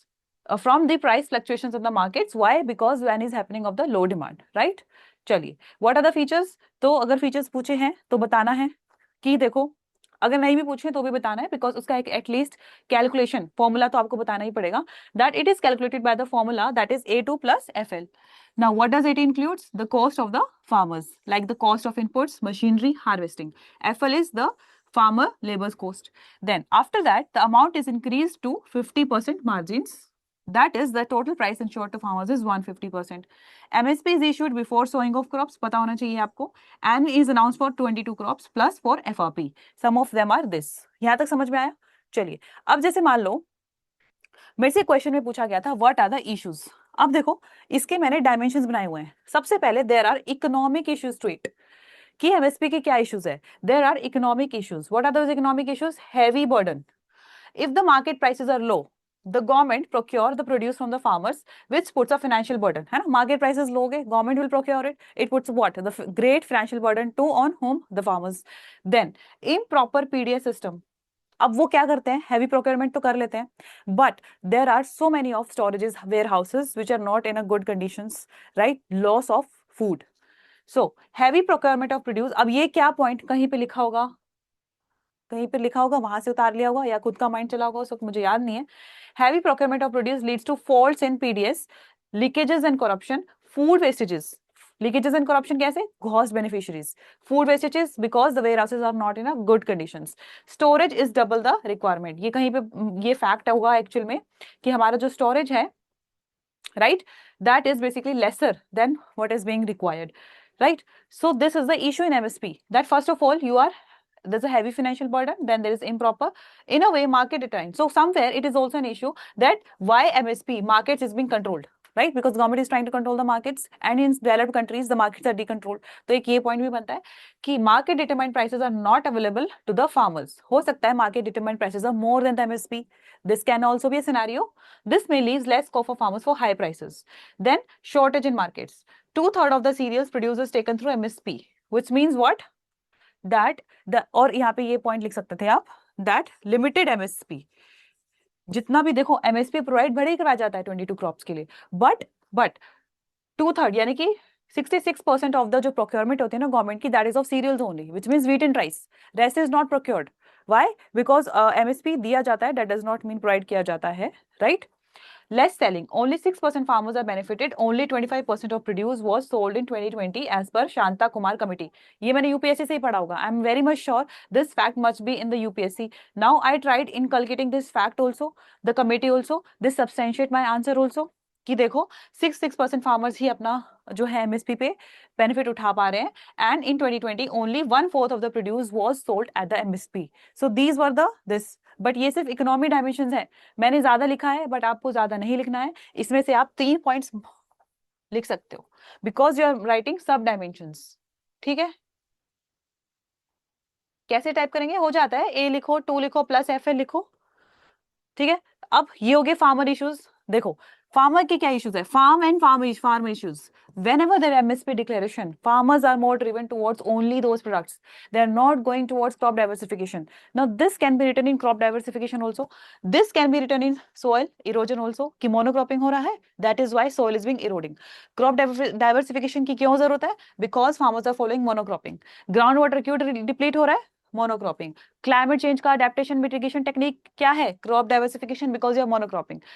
from the price fluctuations of the markets. Why? Because when is happening of the low demand, right? चलिए, what are the features? तो अगर features पूछे हैं तो बताना है कि देखो, अगर नहीं भी पूछे तो भी बताना है, बिकॉज उसका एक एटलीस्ट कैलकुलेशन फॉर्मूला तो आपको बताना ही पड़ेगा, that it is calculated by the formula that is A2 plus FL. Now what does it includes? The cost of the farmers, like the cost of inputs, machinery, harvesting. FL is the farmer labor's cost. Then after that the amount is increased to 50% margins. That is the total price insured to farmers is 150%. MSP is issued before sowing of crops, पता होना चाहिए आपको, and is announced for 22 crops plus for FRP. Some of them are this. यहाँ तक समझ में आया? चलिए, अब जैसे मान लो मेरे से क्वेश्चन में पूछा गया था व्हाट आर द इश्यूज। अब देखो, इसके मैंने डायमेंशंस बनाए हुए हैं। सबसे पहले there are economic issues to it, कि एमएसपी के क्या इश्यूज है। There are economic issues. What are those economic issues? Heavy burden. If the market prices are low, the government procure the produce from the farmers, which puts a financial burden, है ना? Market prices low है, government will procure it. It puts what? The great financial burden to on whom? The farmers. Then improper PDS system. अब वो क्या करते हैं? Heavy procurement तो कर लेते हैं, but there are so many of storages, warehouses which are not in a good conditions, right? Loss of food. So heavy procurement of produce. अब ये क्या पॉइंट कहीं पे लिखा होगा, कहीं पे लिखा होगा, वहां से उतार लिया होगा या खुद का माइंड चला होगा, उस वक्त मुझे याद नहीं है। Heavy procurement of produce leads to faults in PDS, leakages and corruption, food wastages. Leakages and corruption कैसे? Ghost beneficiaries, food wastages because the warehouses are not in a good conditions, storage is double the requirement. ये कहीं पे ये fact होगा actual में कि हमारा जो स्टोरेज है, right, that is basically lesser than what is being required, right? So this is the issue in MSP, that first of all you are, there's a heavy financial burden, then there is improper in a way market design. So somewhere it is also an issue that why MSP markets is being controlled, right? Because government is trying to control the markets, and in developed countries the markets are decontrolled. तो एक ये point भी बनता है कि market determined prices are not available to the farmers. हो सकता है market determined prices are more than the MSP. This can also be a scenario. This may leave less scope for farmers for high prices. Then shortage in markets. 2/3 of the cereals producers taken through MSP, which means what? That the, और यहाँ पे ये point लिख सकते थे आप, that limited MSP, जितना भी देखो MSP प्रोवाइड भले ही करा जाता है 22 क्रॉप्स के लिए, बट 2/3 यानी कि 66% ऑफ द जो प्रोक्योरमेंट होती है ना गवर्नमेंट की, that is of cereals only, which means wheat and rice, rest is not procured. Why? Because MSP दिया जाता है, that does not mean provide किया जाता है, राइट? Less selling. Only 6% farmers are benefited. Only 25% of produce was sold in 2020 as per Shanta Kumar committee. ये मैंने UPSC से ही पढ़ा होगा. I'm very much sure this fact must be in the UPSC. Now I tried inculcating this fact also, the committee also. This substantiate my answer also. कि देखो 6% farmers ही अपना जो है एमएसपी पे बेनिफिट उठा पा रहे हैं, and in 2020 only 1/4 of the produce was sold at the MSP. So these were the this, but ये सिर्फ इकोनॉमी डायमेंशंस है, मैंने ज्यादा लिखा है बट आपको ज्यादा नहीं लिखना है। इसमें से आप 3 पॉइंट्स लिख सकते हो बिकॉज यू आर राइटिंग सब डायमेंशंस, ठीक है? कैसे टाइप करेंगे? हो जाता है, ए लिखो, 2 लिखो प्लस एफ एल लिखो, ठीक है? अब ये हो गए फार्मर इश्यूज। देखो फार्मर के क्या इश्यूज है? Farm and farm issues. Whenever there are MSP declaration, farmers are more driven towards only those products. They are not going towards crop diversification. Now this can be written in crop diversification also. This can be written in soil erosion also, कि monocropping हो रहा है, that is why soil is being eroding. Crop diversification की क्यों जरूरत है? Because farmers are following monocropping. Ground water क्यों deplete हो रहा है? Monocropping. Climate change का adaptation mitigation technique क्या है? Crop diversification, because you are monocropping.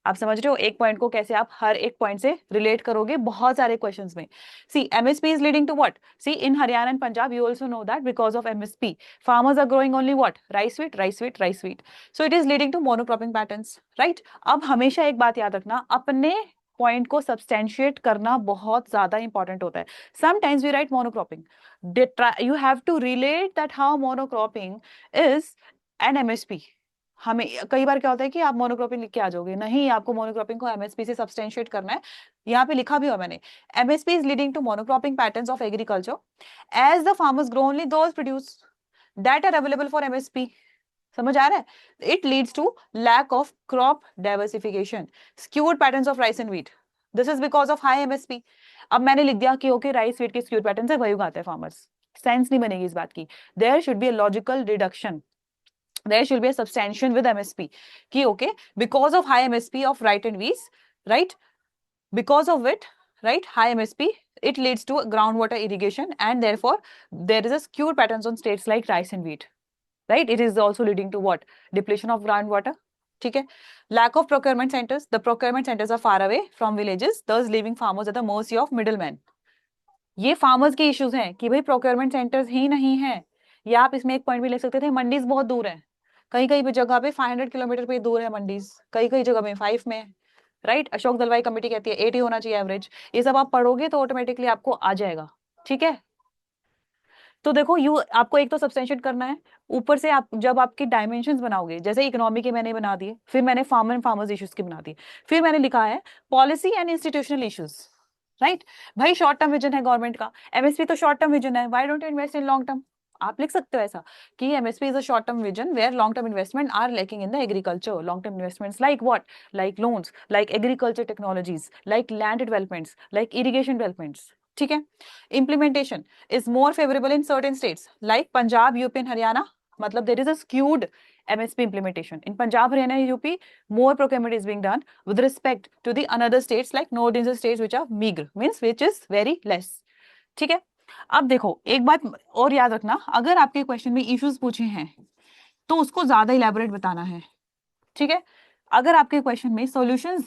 आप समझ रहे हो एक पॉइंट को कैसे आप हर एक पॉइंट से रिलेट करोगे बहुत सारे क्वेश्चंस में. See MSP is leading to what? See in Haryana and Punjab you also know that because of MSP farmers are growing only what? Rice wheat, rice wheat, rice wheat. So it is leading to monocropping patterns, right? अब हमेशा एक बात याद रखना, अपने point को substantiate करना बहुत ज्यादा इंपॉर्टेंट होता है. Sometimes we write monocropping, you have to relate that how monocropping is an MSP. हमें कई बार क्या होता है कि आप मोनोक्रॉपिंग लिख के आ जाओगे, नहीं, आपको मोनोक्रॉपिंग को एमएसपी से सब्सटेंशिएट करना है. यहाँ पे लिखा भी हुआ मैंने, MSP is leading to monocropping patterns of agriculture as the farmers grow only those produce that are available for MSP. समझ आ रहा है? It leads to lack of crop diversification, skewed patterns of rice and wheat. This is because of high MSP. अब मैंने लिख दिया कि okay rice wheat के स्क्यूड पैटर्न है, वही उगाते हैं फार्मर्स. सेंस नहीं बनेगी इस बात की. There should be a logical deduction, there should be a substantiation with MSP ki okay, because of high MSP of right and wheat, right, because of it, right, high MSP, it leads to groundwater irrigation and therefore there is a skewed patterns on states like rice and wheat, right? It is also leading to what? Depletion of groundwater. ठीक है. Lack of procurement centers, the procurement centers are far away from villages, thus leaving farmers at the mercy of middlemen. ये farmers के issues हैं कि भाई procurement centres ही नहीं है. या आप इसमें एक पॉइंट भी लिख सकते थे, मंडीज बहुत दूर है. कहीं कहीं पे जगह पे 500 किलोमीटर पे दूर है मंडीज, कई कई जगह में 5 में, राइट? अशोक दलवाई कमेटी कहती है 80 होना चाहिए एवरेज. ये सब आप पढ़ोगे तो ऑटोमेटिकली आपको आ जाएगा. ठीक है. तो देखो यू आपको एक तो सब्सटेंशिएट करना है, ऊपर से आप जब आपके डायमेंशंस बनाओगे, जैसे इकोनॉमी के मैंने बना दिए, फिर मैंने फार्मर एंड फार्मर्स इश्यूज के बना दिए, फिर मैंने लिखा है policy and institutional issues, right? भाई शॉर्ट टर्म विजन है गवर्नमेंट का, एमएसपी तो शॉर्ट टर्म विजन है, why don't you invest in long term? आप लिख सकते हो ऐसा कि MSP is a short term vision where long term investment are lacking in the agriculture. Long term investments like what? Like loans, like agriculture technologies, like land developments, like irrigation developments. ठीक है. Implementation is more favorable in certain states like Punjab, UP and Haryana. मतलब there is a skewed MSP implementation. In Punjab, Haryana and UP, more procurement is being done with respect to the another states like northern states which are meager, means which is very less. ठीक है. अब देखो एक बात और याद रखना, अगर आपके क्वेश्चन में इश्यूज पूछे हैं तो उसको ज्यादा इलेबोरेट बताना है. ठीक है. अगर आपके क्वेश्चन में सॉल्यूशंस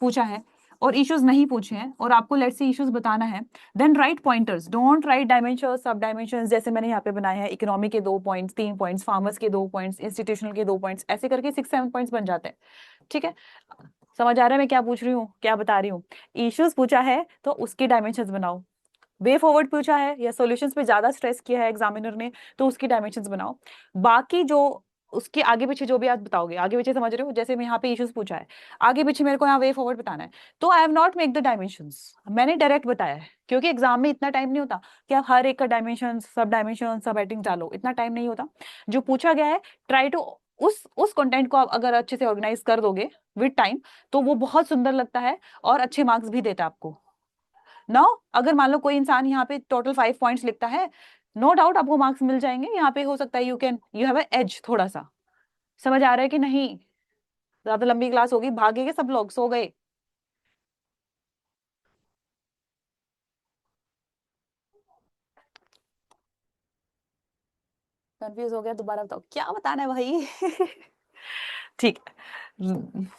पूछा है और इश्यूज नहीं पूछे हैं और आपको लेट्स से इश्यूज बताना है, then write pointers, don't write dimensions, सब डायमेंशंस. जैसे मैंने यहाँ पे बनाए हैं, इकोनॉमी के 2 पॉइंट्स, 3 पॉइंट्स, फार्मर्स के 2 पॉइंट्स, इंस्टीट्यूशनल के 2 पॉइंट्स, ऐसे करके 6-7 पॉइंट्स बन जाते हैं. ठीक है. समझ आ रहा है मैं क्या पूछ रही हूँ, क्या बता रही हूँ? इश्यूज पूछा है तो उसके डायमेंशंस बनाओ. वे फॉरवर्ड पूछा है या सॉल्यूशंस पे ज्यादा स्ट्रेस किया है एग्जामिनर ने तो उसकी डायमेंशंस बनाओ. बाकी जो उसके आगे पीछे जो भी आप बताओगे, आगे पीछे समझ रहे हो, जैसे मैं यहाँ पे इश्यूज पूछा है, आगे पीछे मेरे को यहाँ वे फॉरवर्ड बताना है, तो आई have not make the dimensions. मैंने डायरेक्ट बताया है क्योंकि एग्जाम में इतना टाइम नहीं होता कि आप हर एक का डायमेंशन, सब हेडिंग डालो, इतना टाइम नहीं होता. जो पूछा गया है ट्राई टू उस कंटेंट को आप अगर अच्छे से ऑर्गेनाइज कर दोगे विद टाइम तो वो बहुत सुंदर लगता है और अच्छे मार्क्स भी देता है आपको. नाउ अगर मान लो कोई इंसान यहाँ पे टोटल 5 पॉइंट्स लिखता है, नो डाउट आपको मार्क्स मिल जाएंगे. यहाँ पे हो सकता है यू हैव एज थोड़ा सा. समझ आ रहा है कि नहीं? ज्यादा लंबी क्लास होगी, भागेंगे सब लोग, सो गए? कंफ्यूज हो गया? दोबारा बताओ क्या बताना है भाई. ठीक है.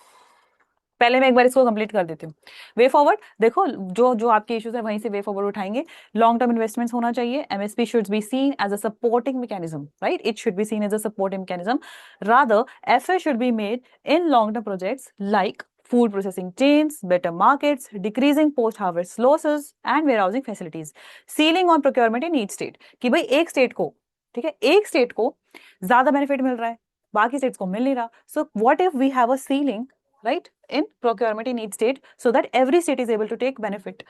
पहले मैं एक बार इसको कंप्लीट कर देती हूँ. वे फॉरवर्ड देखो, जो जो आपके इश्यूज है वहीं से वे फॉरवर्ड उठाएंगे. लॉन्ग टर्म इन्वेस्टमेंट्स होना चाहिए. MSP should be seen as a supporting mechanism, right? It should be seen as a supporting mechanism. Rather effort should be made in long term projects like food processing chains, better markets, decreasing post-harvest losses, and warehousing facilities. Ceiling on procurement in each state. कि भाई एक state को, ठीक है, एक state को ज्यादा benefit मिल रहा है, बाकी स्टेट्स को मिल नहीं रहा. So what if we have a ceiling, right, in procurement in each state so that every state is able to take benefit.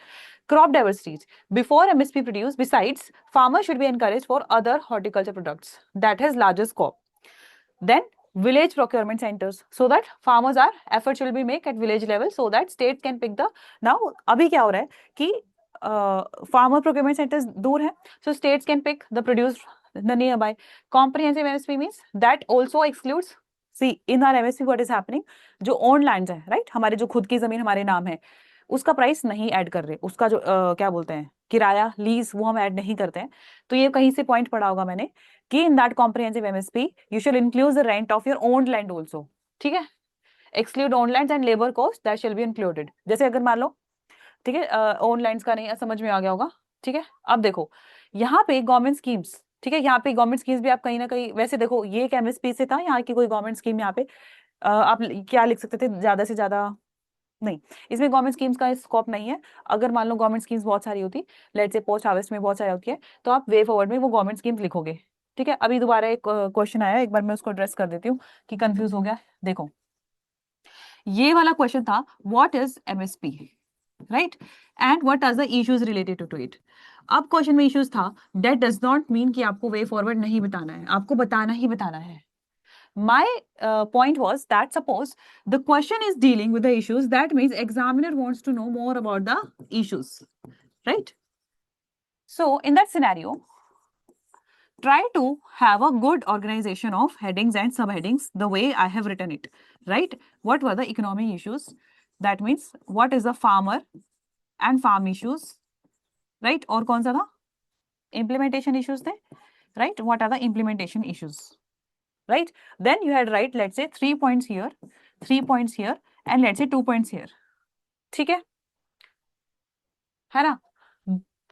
Crop diversity. Before MSP produce, besides, farmers should be encouraged for other horticulture products that has larger scope. Then village procurement centers so that farmers are efforts will be made at village level so that states can pick the now अभी क्या हो रहा है कि farmer procurement centers दूर है so states can pick the produce the nearby comprehensive MSP means that also excludes see in our MSP what is happening जो owned lands है right हमारे जो खुद की जमीन हमारे नाम है उसका प्राइस नहीं ऐड कर रहे उसका जो क्या बोलते हैं किराया लीज वो हम ऐड नहीं करते हैं तो ये कहीं से पॉइंट पढ़ा होगा मैंने कि in that comprehensive MSP you should include the rent of your owned land also ठीक है exclude own lands and labour cost that shall be included जैसे अगर मान लो ठीक है ओन लैंड्स का नहीं समझ में आ गया होगा ठीक है अब देखो यहाँ पे गवर्नमेंट स्कीम्स ठीक है यहाँ पे गवर्नमेंट स्कीम्स भी आप कहीं ना कहीं वैसे देखो ये एक एमएसपी से था यहाँ की कोई गवर्नमेंट स्कीम यहाँ पे आप क्या लिख सकते थे ज्यादा से ज्यादा नहीं इसमें गवर्नमेंट स्कीम्स का स्कोप नहीं है अगर मान लो गवर्नमेंट स्कीम्स बहुत सारी होती लेट्स से पोस्ट हार्वेस्ट में बहुत सारी होती है तो आप वे फॉरवर्ड में वो गवर्नमेंट स्कीम्स लिखोगे ठीक है अभी दोबारा एक क्वेश्चन आया एक बार मैं उसको एड्रेस कर देती हूँ कि कंफ्यूज हो गया देखो ये वाला क्वेश्चन था what is MSP right and what are the issues related to it अब क्वेश्चन में इश्यूज था दैट डज नॉट मीन कि आपको वे फॉरवर्ड नहीं बताना है आपको बताना ही बताना है my point was that suppose the question is dealing with the issues that means examiner wants to know more about the issues right so in that scenario try to have a good organization of headings and subheadings the way I have written it right what were the economic issues that means what is the farmer and farm issues right और कौन सा था implementation issues थे right what are the implementation issues right then you had write let's say 3 points here 3 points here and let's say 2 points here ठीक है ना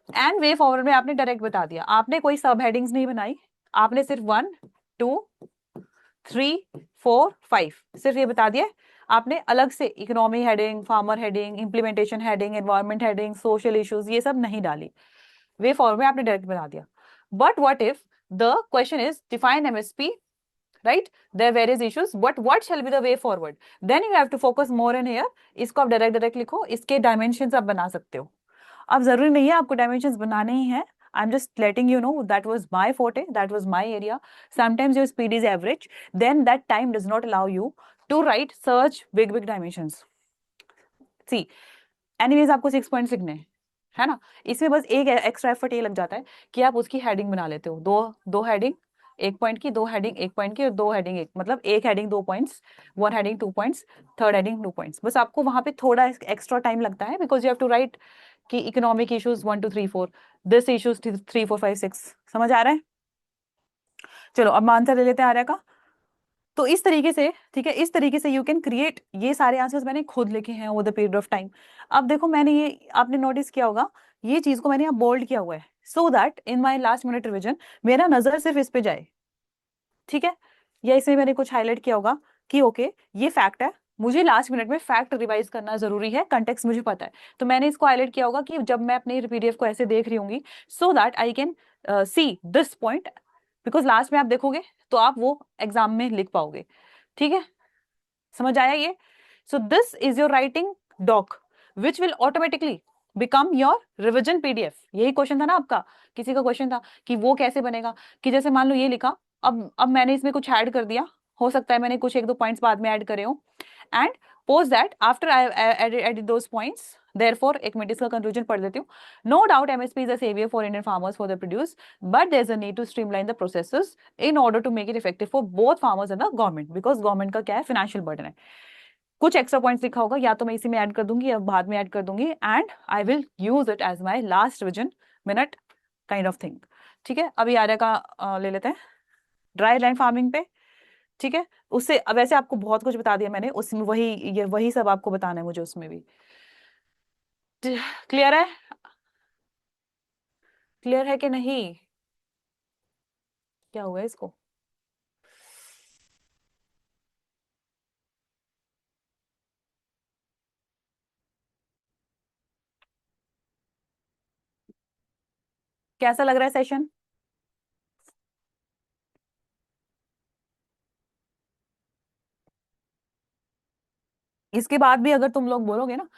and way forward में आपने डायरेक्ट बता दिया आपने कोई सब हेडिंग्स नहीं बनाई आपने सिर्फ 1 2 3 4 5 सिर्फ ये बता दिया आपने अलग से economy heading farmer heading implementation heading environment heading social issues ये सब नहीं डाली वे फॉरवर्ड में आपने डायरेक्ट बता दिया but what if the question is define MSP right there are various issues but what shall be the way forward then you have to focus more in here इसको आप डायरेक्ट लिखो इसके dimensions आप बना सकते हो अब जरूरी नहीं है आपको डायमेंशंस बनाने ही है I'm just letting you know that was my forte that was my area sometimes your speed is average then that time does not allow you to write such big dimensions see anyways आपको 6 points लिखने हैं है ना इसमें बस एक extra effort ये लग जाता है कि आप उसकी हेडिंग बना लेते हो दो हेडिंग 1 पॉइंट की 2 हेडिंग 1 पॉइंट की और 2 हेडिंग 1 मतलब एक heading 2 points 1 heading 2 points third heading 2 points बस आपको वहां पे थोड़ा एक्स्ट्रा टाइम लगता है because you have to write कि इकोनॉमिक इश्यूज 1 2 3 4 दिस इश्यूज 3 4 5 6 समझ आ रहा है चलो अब आंसर ले लेते हैं आर्या का तो इस तरीके से ठीक है इस तरीके से यू कैन क्रिएट ये सारे आंसर्स मैंने खुद लिखे हैं over the period of time अब देखो मैंने ये आपने नोटिस किया होगा ये चीज को मैंने यहाँ बोल्ड किया हुआ है so that in my last minute revision मेरा नजर सिर्फ इस पे जाए ठीक है या इसमें मैंने कुछ हाईलाइट किया होगा कि ओके ये फैक्ट है मुझे लास्ट मिनट में फैक्ट रिवाइज करना जरूरी है कंटेक्स्ट मुझे पता है तो मैंने इसको हाईलाइट किया होगा कि जब मैं अपने पीडीएफ को ऐसे देख रही होंगी सो that I can see this point because last में आप देखोगे तो आप वो एग्जाम में लिख पाओगे ठीक है समझ आया ये so this is your writing doc which will automatically become your revision PDF यही क्वेश्चन था ना आपका किसी का क्वेश्चन था कि वो कैसे बनेगा कि जैसे मान लो ये लिखा अब मैंने इसमें कुछ ऐड कर दिया हो सकता है मैंने कुछ 1 2 पॉइंट्स बाद में ऐड करे हो and post that after I added those points therefore एक मिनट इसका कंक्लूजन पढ़ देती हूँ no doubt MSP is a saviour for Indian farmers for the produce but there is a need to streamline the processes in order to make it effective for both farmers and the government because government का क्या है financial burden है कुछ extra points लिखा होगा या तो मैं इसी में ऐड कर दूंगी या बाद में ऐड कर दूंगी and I will use it as my last revision minute kind of thing ठीक है अभी आर्या का ले लेते हैं ड्राई लैंड फार्मिंग पे ठीक है उससे वैसे आपको बहुत कुछ बता दिया मैंने उसमें वही सब आपको बताना है मुझे उसमें भी क्लियर है क्लियर है कि नहीं क्या हुआ है इसको कैसा लग रहा है सेशन इसके बाद भी अगर तुम लोग बोलोगे ना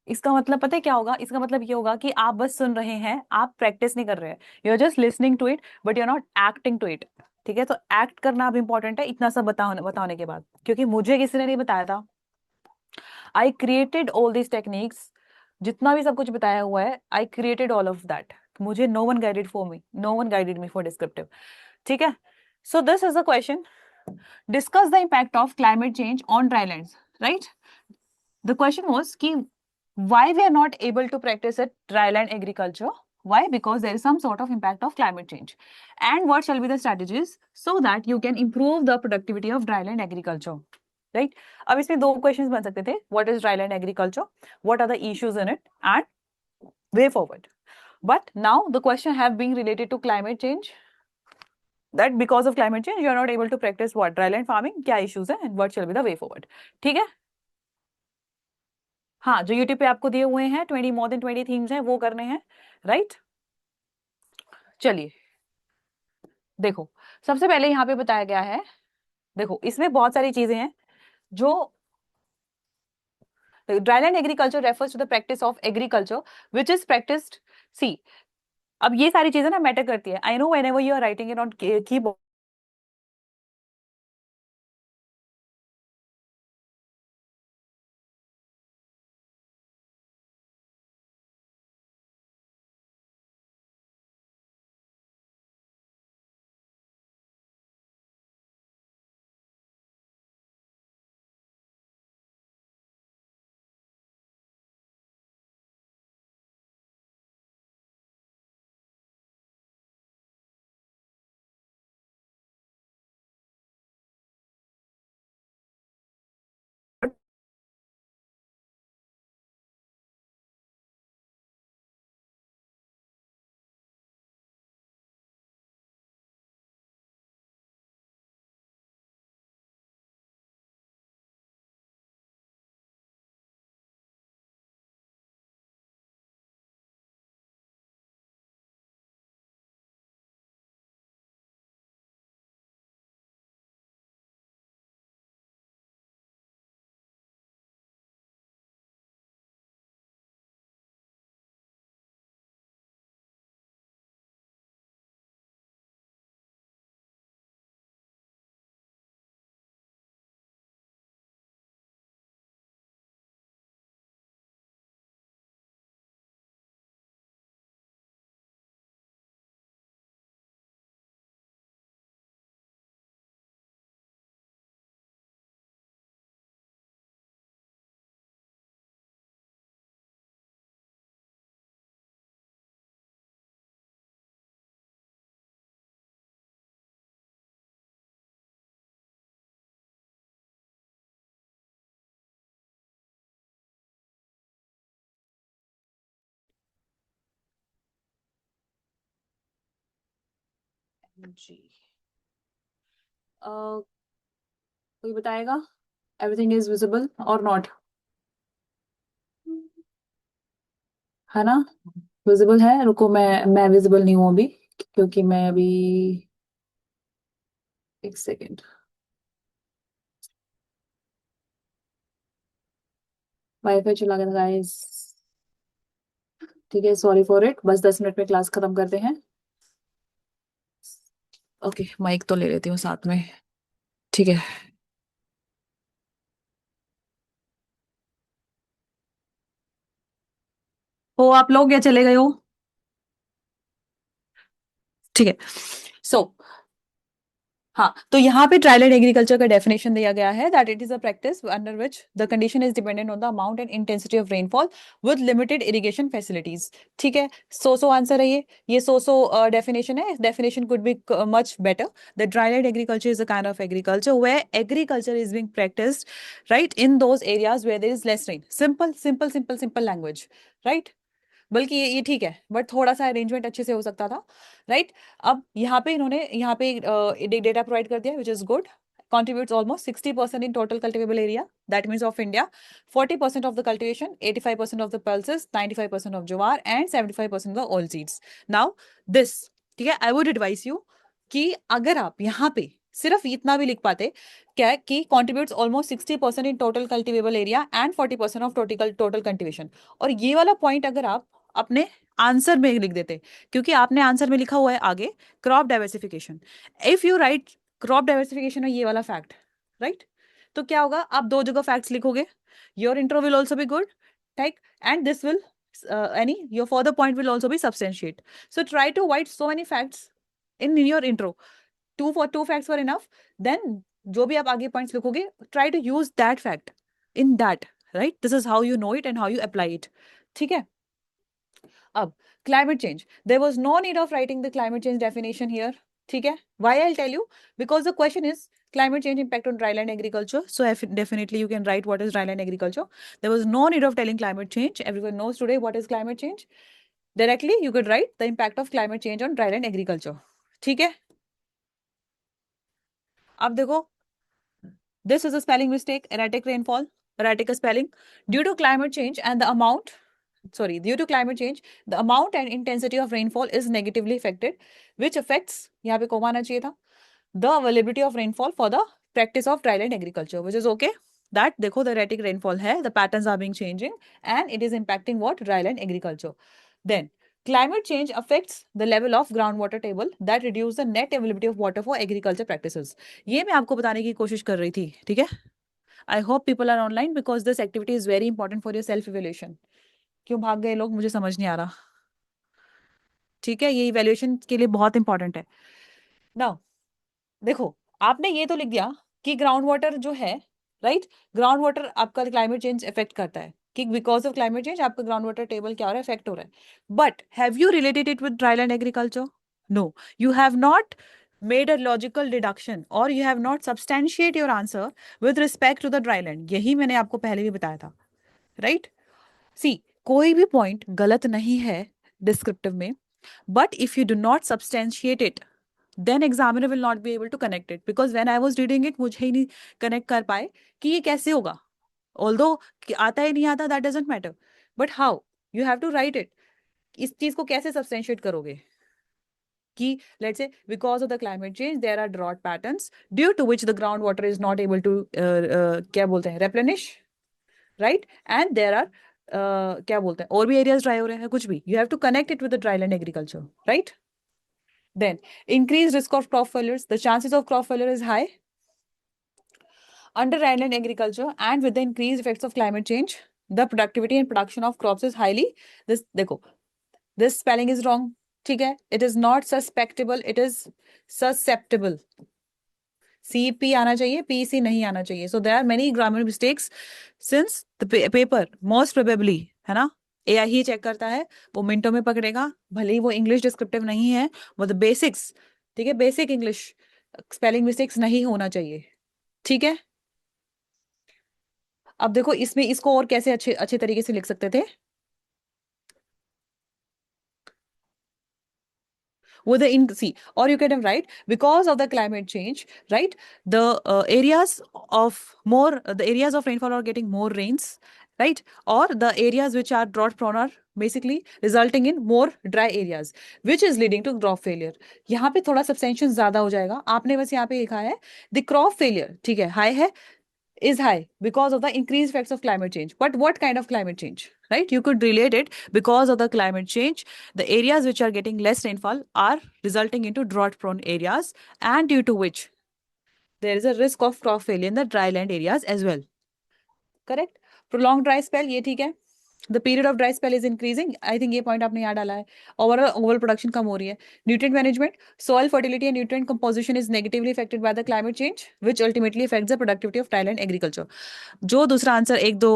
इसका मतलब पता है क्या होगा इसका मतलब ये होगा कि आप बस सुन रहे हैं आप प्रैक्टिस नहीं कर रहे हैं you are just listening to it but you are not acting to it ठीक है, तो एक्ट करना अब इंपॉर्टेंट है इतना सब बताने के बाद, क्योंकि मुझे किसी ने नहीं बताया था। I created all these techniques, जितना भी सब कुछ बताया हुआ है, I created all of that. मुझे no one guided for me, no one guided me for descriptive. ठीक है, so this is the question, discuss the impact of climate change on drylands, right? The question was कि why we are not able to practice at dryland agriculture? Why? Because there is some sort of impact of climate change. And what shall be the strategies so that you can improve the productivity of dryland agriculture? Right? अब इसमें दो questions बन सकते थे. What is dryland agriculture? What are the issues in it? And way forward. But now the question have been related to climate change. That because of climate change, you are not able to practice what? Dryland farming. क्या issues है? And what shall be the way forward? ठीक है? हाँ, जो YouTube पे आपको दिए हुए हैं 20 मोर देन 20 थीम्स हैं, वो करने हैं, राइट? चलिए देखो, सबसे पहले यहाँ पे बताया गया है, देखो इसमें बहुत सारी चीजें हैं जो dryland agriculture refers to the practice of agriculture which is practised. See, अब ये सारी चीजें ना मैटर करती है। I know whenever you are writing it on keyboard, जी कोई बताएगा एवरीथिंग इज विजिबल और नॉट, है ना? विजिबल है? रुको, मैं विजिबल नहीं हूँ अभी, क्योंकि मैं अभी, एक सेकेंड, वाईफाई चला गया गाइस। ठीक है, सॉरी फॉर इट, बस 10 मिनट में क्लास खत्म करते हैं। ओके, माइक तो ले लेती हूँ साथ में, ठीक है। हो आप लोग या चले गए हो? ठीक है, सो हाँ, तो यहाँ पे ट्राइलेड एग्रीकल्चर का डेफिनेशन दिया गया है that it is a practice under which the condition is dependent on the amount and intensity of rainfall with limited irrigation facilities. ठीक है, सो आंसर है ये सो डेफिनेशन है। Definition could be much better. The dryland agriculture is a kind of agriculture where agriculture is being practised right in those areas where there is less rain. Simple simple simple simple language, right? बल्कि ये ठीक है, but थोड़ा सा arrangement अच्छे से हो सकता था, राइट? अब यहाँ पे इन्होंने यहाँ पे डेटा प्रोवाइड कर दिया which is good. contributes almost 60% in total cultivable area, that means of India, 40% of the cultivation, 85% of the pulses, 95% of jowar and 75% of the oil seeds. Now this, ठीक है, I would advise you कि अगर आप यहाँ पे सिर्फ इतना भी लिख पाते क्या है कि contributes almost 60% in total cultivable area and 40% of total cultivation, और ये वाला पॉइंट अगर आप अपने आंसर में लिख देते, क्योंकि आपने आंसर में लिखा हुआ है आगे crop diversification. If you right crop diversification है ये वाला फैक्ट, राइट, तो क्या होगा, आप दो जगह फैक्ट्स लिखोगे, your intro will also be good, ठीक, and this will any your further point will also be substantiate. So try to write so many facts in your intro. Two facts were enough. Then जो भी आप आगे points लिखोगे, try to use that fact in that, right? This is how you know it and how you apply it. ठीक है? अब climate change. There was no need of writing the climate change definition here. ठीक है? Why I'll tell you? Because the question is climate change impact on dryland agriculture. So definitely you can write what is dryland agriculture. There was no need of telling climate change. Everyone knows today what is climate change. Directly you could write the impact of climate change on dryland agriculture. ठीक है? अब देखो, this is a spelling mistake, erratic rainfall, erratic spelling. Due to climate change and the amount, due to climate change, the amount and intensity of rainfall is negatively affected, which affects, यहाँ पे coma आना चाहिए था, the availability of rainfall for the practice of dryland agriculture, which is okay. That देखो the erratic rainfall है, the patterns are being changing and it is impacting what? Dryland agriculture. Then climate change affects the level of groundwater table that reduce the net availability of water for agriculture practices. ये मैं आपको बताने की कोशिश कर रही थी, ठीक है? I hope people are online because this activity is very important for your self evaluation. क्यों भाग गए लोग, मुझे समझ नहीं आ रहा, ठीक है? ये इवेल्युएशन के लिए बहुत इंपॉर्टेंट है। नाउ देखो, आपने ये तो लिख दिया कि ग्राउंड वाटर जो है, राइट, ग्राउंड वाटर आपका क्लाइमेट चेंज इफेक्ट करता है, कि बिकॉज ऑफ क्लाइमेट चेंज आपका ग्राउंड वाटर टेबल क्या हो रहा है, इफेक्ट हो रहा है। But have you related it with dryland agriculture? No, you have not made a logical deduction or you have not substantiate your answer with respect to the dryland. यही मैंने आपको पहले भी बताया था, राइट? सी, कोई भी पॉइंट गलत नहीं है डिस्क्रिप्टिव में, but if you do not substantiate it, then examiner will not be able to connect it, because when I was reading it मुझे ही नहीं connect कर पाए कि ये कैसे होगा, although आता है नहीं आता, that doesn't matter, but how you have to write it. इस चीज को कैसे substantiate करोगे कि let's say because of the climate change there are drought patterns due to which the groundwater is not able to क्या बोलते हैं, replenish, right, and there are क्या बोलते हैं, और भी areas dry हो रहे हैं, कुछ भी, you have to connect it with the dryland agriculture, right? Then increased risk of crop failures. The chances of crop failure is high under dryland agriculture, and with the increased effects of climate change, the productivity and production of crops is highly. This देखो, this spelling is wrong. ठीक है? It is not suspectable. It is susceptible. CP आना चाहिए, PC नहीं आना चाहिए. So there are many grammar mistakes since the paper most probably, है ना, AI ही चेक करता है, वो मिनटों में पकड़ेगा, भले ही वो इंग्लिश डिस्क्रिप्टिव नहीं है, वो द बेसिक्स, ठीक है, बेसिक इंग्लिश, स्पेलिंग मिस्टेक्स नहीं होना चाहिए, ठीक है? अब देखो इसमें इसको और कैसे अच्छे अच्छे तरीके से लिख सकते थे, with the in see, or you can write because of the climate change, right, the areas of more the areas of rainfall are getting more rains, right, or the areas which are drought prone are basically resulting in more dry areas which is leading to crop failure. यहाँ पे थोड़ा substantiation ज्यादा हो जाएगा, आपने बस यहाँ पे लिखा है the crop failure, ठीक है, हाई है, is high because of the increased effects of climate change. But what kind of climate change, right? You could relate it because of the climate change. The areas which are getting less rainfall are resulting into drought prone areas, and due to which there is a risk of crop failure in the dryland areas as well. Correct? Prolonged dry spell, ये ठीक है. The period of dry spell is increasing. I think ये point आपने यहाँ डाला है. Overall production कम हो रही है. Nutrient management, soil fertility and nutrient composition is negatively affected by the climate change, which ultimately affects the productivity of dryland agriculture. जो दूसरा आंसर एक दो,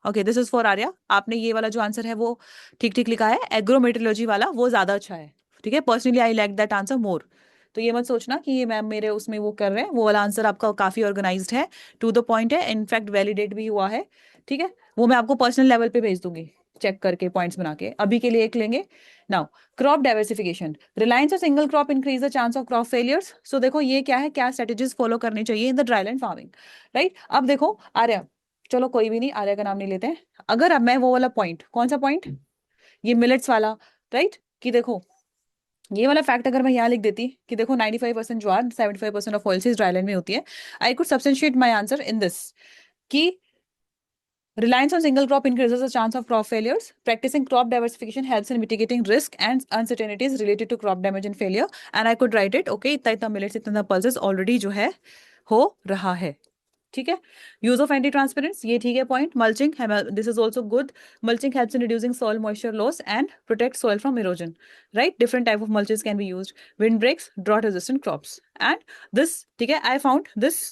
okay, this is for Arya, आपने ये वाला जो आंसर है वो ठीक ठीक लिखा है, एग्रोमेट्रोलॉजी वाला वो ज्यादा अच्छा है, ठीक है? Personally I like that answer more. तो ये मत सोचना कि ये मैम मेरे उसमें वो कर रहे हैं, वो वाला आंसर आपका काफी ऑर्गेनाइज्ड है, टू द पॉइंट है, इनफैक्ट वैलिडेट भी हुआ है, ठीक है? वो मैं आपको पर्सनल लेवल पे भेज दूंगी, चेक करके पॉइंट्स बना के. अभी के लिए एक लेंगे. Now crop diversification, reliance of single crop increase the chance of crop failures. So देखो ये क्या है, क्या स्ट्रेटेजीज फॉलो करनी चाहिए in the dryland farming, right? अब देखो आर्या, चलो कोई भी नहीं, आर्या का नाम नहीं लेते हैं. अगर अब मैं वो वाला पॉइंट, कौन सा पॉइंट, ये मिलेट्स वाला, राइट, कि देखो ये वाला फैक्ट अगर मैं यहाँ लिख देती कि देखो 95% ज्वार 75% ऑफ ऑयल सीड्स ड्राईलैंड में होती है, I could substantiate my answer in this कि Reliance on single crop increases the chance of crop failures. Practicing crop diversification helps in mitigating risk and uncertainties related to crop damage and failure. And I could write it, okay, इतना इतना millets इतना pulses already जो है हो रहा है. ठीक है. Use of anti-transpirants, ये ठीक है point. Mulching, this is also good. Mulching helps in reducing soil moisture loss and protects soil from erosion. Right? Different type of mulches can be used. Windbreaks, drought-resistant crops. And this, ठीक है, I found this.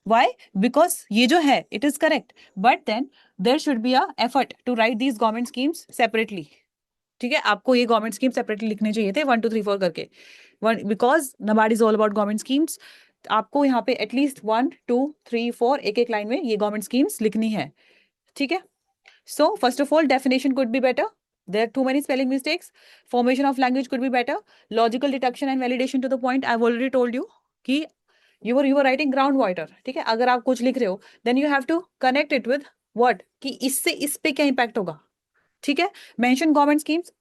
Why? Because ये जो है it is correct, but then there should be a effort to write these government schemes separately. ठीक है, आपको ये government scheme separately लिखने चाहिए थे 1 2 3 4 करके. Because NABARD is all about government schemes. आपको यहाँ पे एटलीस्ट 1 2 3 4 एक एक लाइन में ये गवर्नमेंट स्कीम्स लिखनी है. ठीक है. सो first of all definition could be better. There are too many spelling mistakes. Formation of language could be better. Logical deduction and validation to the point. I've already told you कि you were writing groundwater. ठीक है. अगर आप कुछ लिख रहे हो then you have to connect it with what कि इससे इस पे क्या impact होगा. ठीक है. Mention government schemes.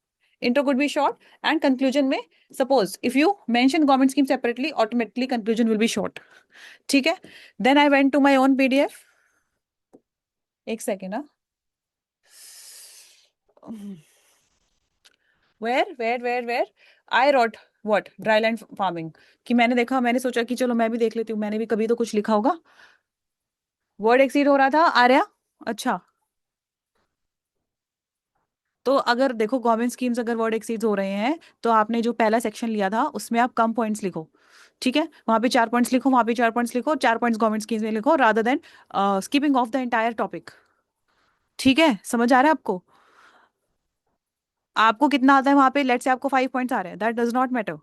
Intro could be short and conclusion में suppose if you mention government scheme separately automatically conclusion will be short. ठीक है. Then I went to my own PDF. एक second हाँ. Where I wrote what dryland farming कि मैंने देखा, मैंने सोचा कि चलो मैं भी देख लेती हूँ, मैंने भी कभी तो कुछ लिखा होगा. वर्ड एक्सीड हो रहा था आर्या. अच्छा, तो अगर देखो गवर्नमेंट स्कीम्स अगर वर्ड एक्सीड हो रहे हैं तो आपने जो पहला सेक्शन लिया था उसमें आप कम पॉइंट्स लिखो. ठीक है, वहां पे 4 पॉइंट्स लिखो, वहां पे 4 पॉइंट्स लिखो, 4 पॉइंट्स गवर्नमेंट स्कीम्स में लिखो rather than skipping of the entire topic. ठीक है, समझ आ रहा है आपको? आपको कितना आता है वहां पे, लेट्स से आपको 5 पॉइंट्स आ रहे हैं, that does not matter.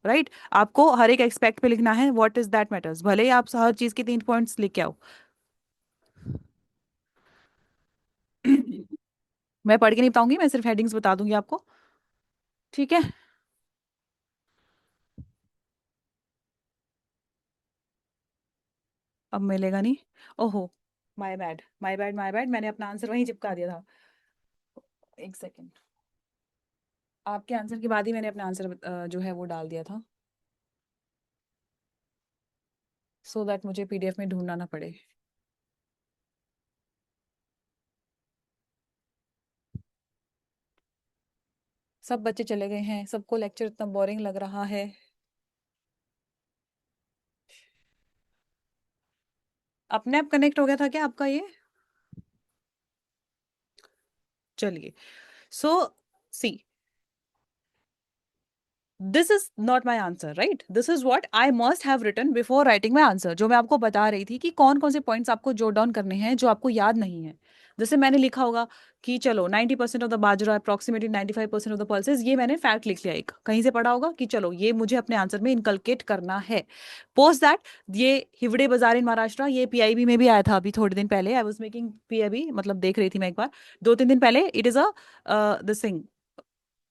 Right, आपको हर एक एक्सपेक्ट पे लिखना है, व्हाट इज दैट मैटर्स. भले ही आप हर चीज के 3 पॉइंट्स लिख के आओ. मैं पढ़ के नहीं बताऊंगी, मैं सिर्फ हेडिंग्स बता दूंगी आपको. ठीक है. अब मिलेगा नहीं. ओहो, माय बैड, मैंने अपना आंसर वहीं चिपका दिया था. एक सेकेंड. आपके आंसर के बाद ही मैंने अपना आंसर जो है वो डाल दिया था, सो दैट मुझे पीडीएफ में ढूंढना ना पड़े. सब बच्चे चले गए हैं, सबको लेक्चर इतना बोरिंग लग रहा है. अपने आप कनेक्ट हो गया था क्या आपका ये? चलिए. So see, this is not my answer, right. This is what I must have written before writing my answer. जो मैं आपको बता रही थी कि कौन कौन से पॉइंट्स आपको जोट डाउन करने हैं जो आपको याद नहीं है. जैसे मैंने लिखा होगा कि चलो 90% of the bajra, approximately 95% of the pulses, ये मैंने फैक्ट लिख लिया. एक कहीं से पढ़ा होगा कि चलो ये मुझे अपने आंसर में इनकलकेट करना है. पोस्ट दैट ये हिवड़े बाजार इन महाराष्ट्र, ये पीआईबी में भी आया था अभी थोड़े दिन पहले. आई वॉज मेकिंग पीआईबी, मतलब देख रही थी मैं एक बार 2 3 दिन पहले. It is a this thing,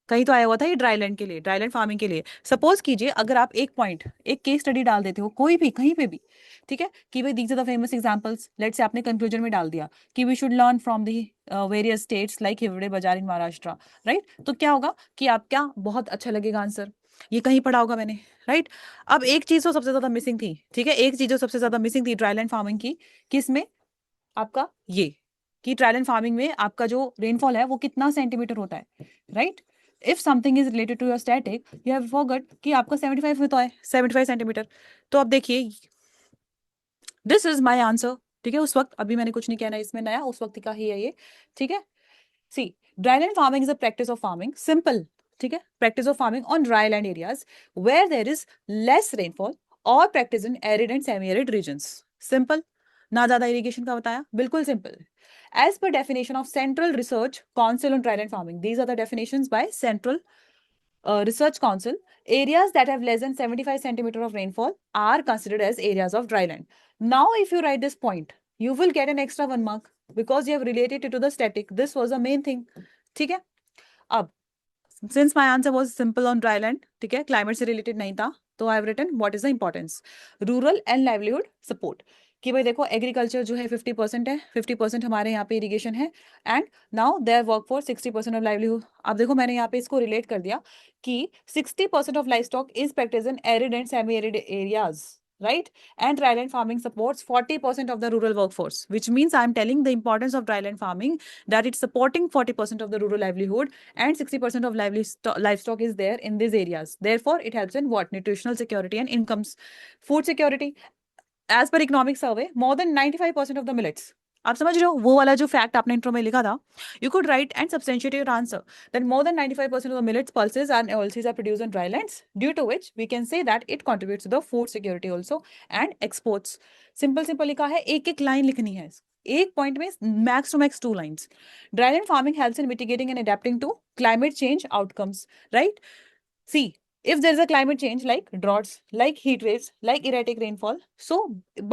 कहीं तो आया हुआ था ये ड्राईलैंड के लिए, ड्राईलैंड फार्मिंग के लिए. सपोज कीजिए अगर आप एक पॉइंट, एक केस स्टडी डाल देते हो कोई भी कहीं पे भी. ठीक है, कि भाई these are the famous examples, let's say आपने कंक्लूजन में डाल दिया कि we should learn from the various states like Hiware Bazar in Maharashtra. Right, तो क्या होगा कि आप क्या, बहुत अच्छा लगेगा आंसर. ये कहीं पढ़ा होगा मैंने. राइट. अब एक चीज तो सबसे ज्यादा मिसिंग थी. ठीक है, एक चीज जो सबसे ज्यादा मिसिंग थी ड्राईलैंड फार्मिंग की, किसमें, आपका ये, कि ड्राईलैंड फार्मिंग में आपका जो रेनफॉल है वो कितना सेंटीमीटर होता है. Right. If something is related to your static, you have forgot कि आपका 75 होता है, 75 सेंटीमीटर. तो अब देखिए, दिस इज माय आंसर. ठीक है, उस वक्त अभी मैंने कुछ नहीं कहना इसमें नया, उस वक्त का ही है ये. ठीक है. See, dryland farming is a practice of farming, simple. ठीक है, practice of farming on dry land areas where there is less rainfall और practice in arid and semi arid regions. Simple, ना ज्यादा इरिगेशन का बताया, बिल्कुल simple. As per definition of Central Research Council on Dryland Farming, these are the definitions by Central Research Council. Areas that have less than 75 centimeter of rainfall are considered as areas of dryland. Now, if you write this point, you will get an extra 1 mark because you have related it to the static. This was the main thing. ठीक है. अब since my answer was simple on dryland, ठीक है, climate से related नहीं था, तो I have written what is the importance. Rural and livelihood support. कि भाई देखो एग्रीकल्चर जो है 50% है, 50% हमारे यहाँ पे इरिगेशन है, and now their work for 60% of livelihood. अब देखो मैंने यहाँ पे इसको रिलेट कर दिया कि 60% of life stock is practice in arid and semi arid areas. right? And dryland farming supports 40% of the rural workforce, which means I'm telling the importance of dryland farming, that it's supporting 40% of the rural livelihood, and 60% of livestock is there in these areas. Therefore, it helps in what? Nutritional security and incomes. Food security. As per economic survey, more than 95% of the millets, आप समझ रहे हो वो वाला जो fact आपने intro में लिखा था, you could write and substantiate your answer that more than 95% of the millets, pulses and oilseeds are produced on dry lands, due to which we can say that it contributes to the food security also and exports. Simple simple लिखा है, एक एक line लिखनी है, एक point में max to max 2 lines. Dryland farming helps in mitigating and adapting to climate change outcomes, right? See, if there is a climate change like droughts, like heat waves, like erratic rainfall, so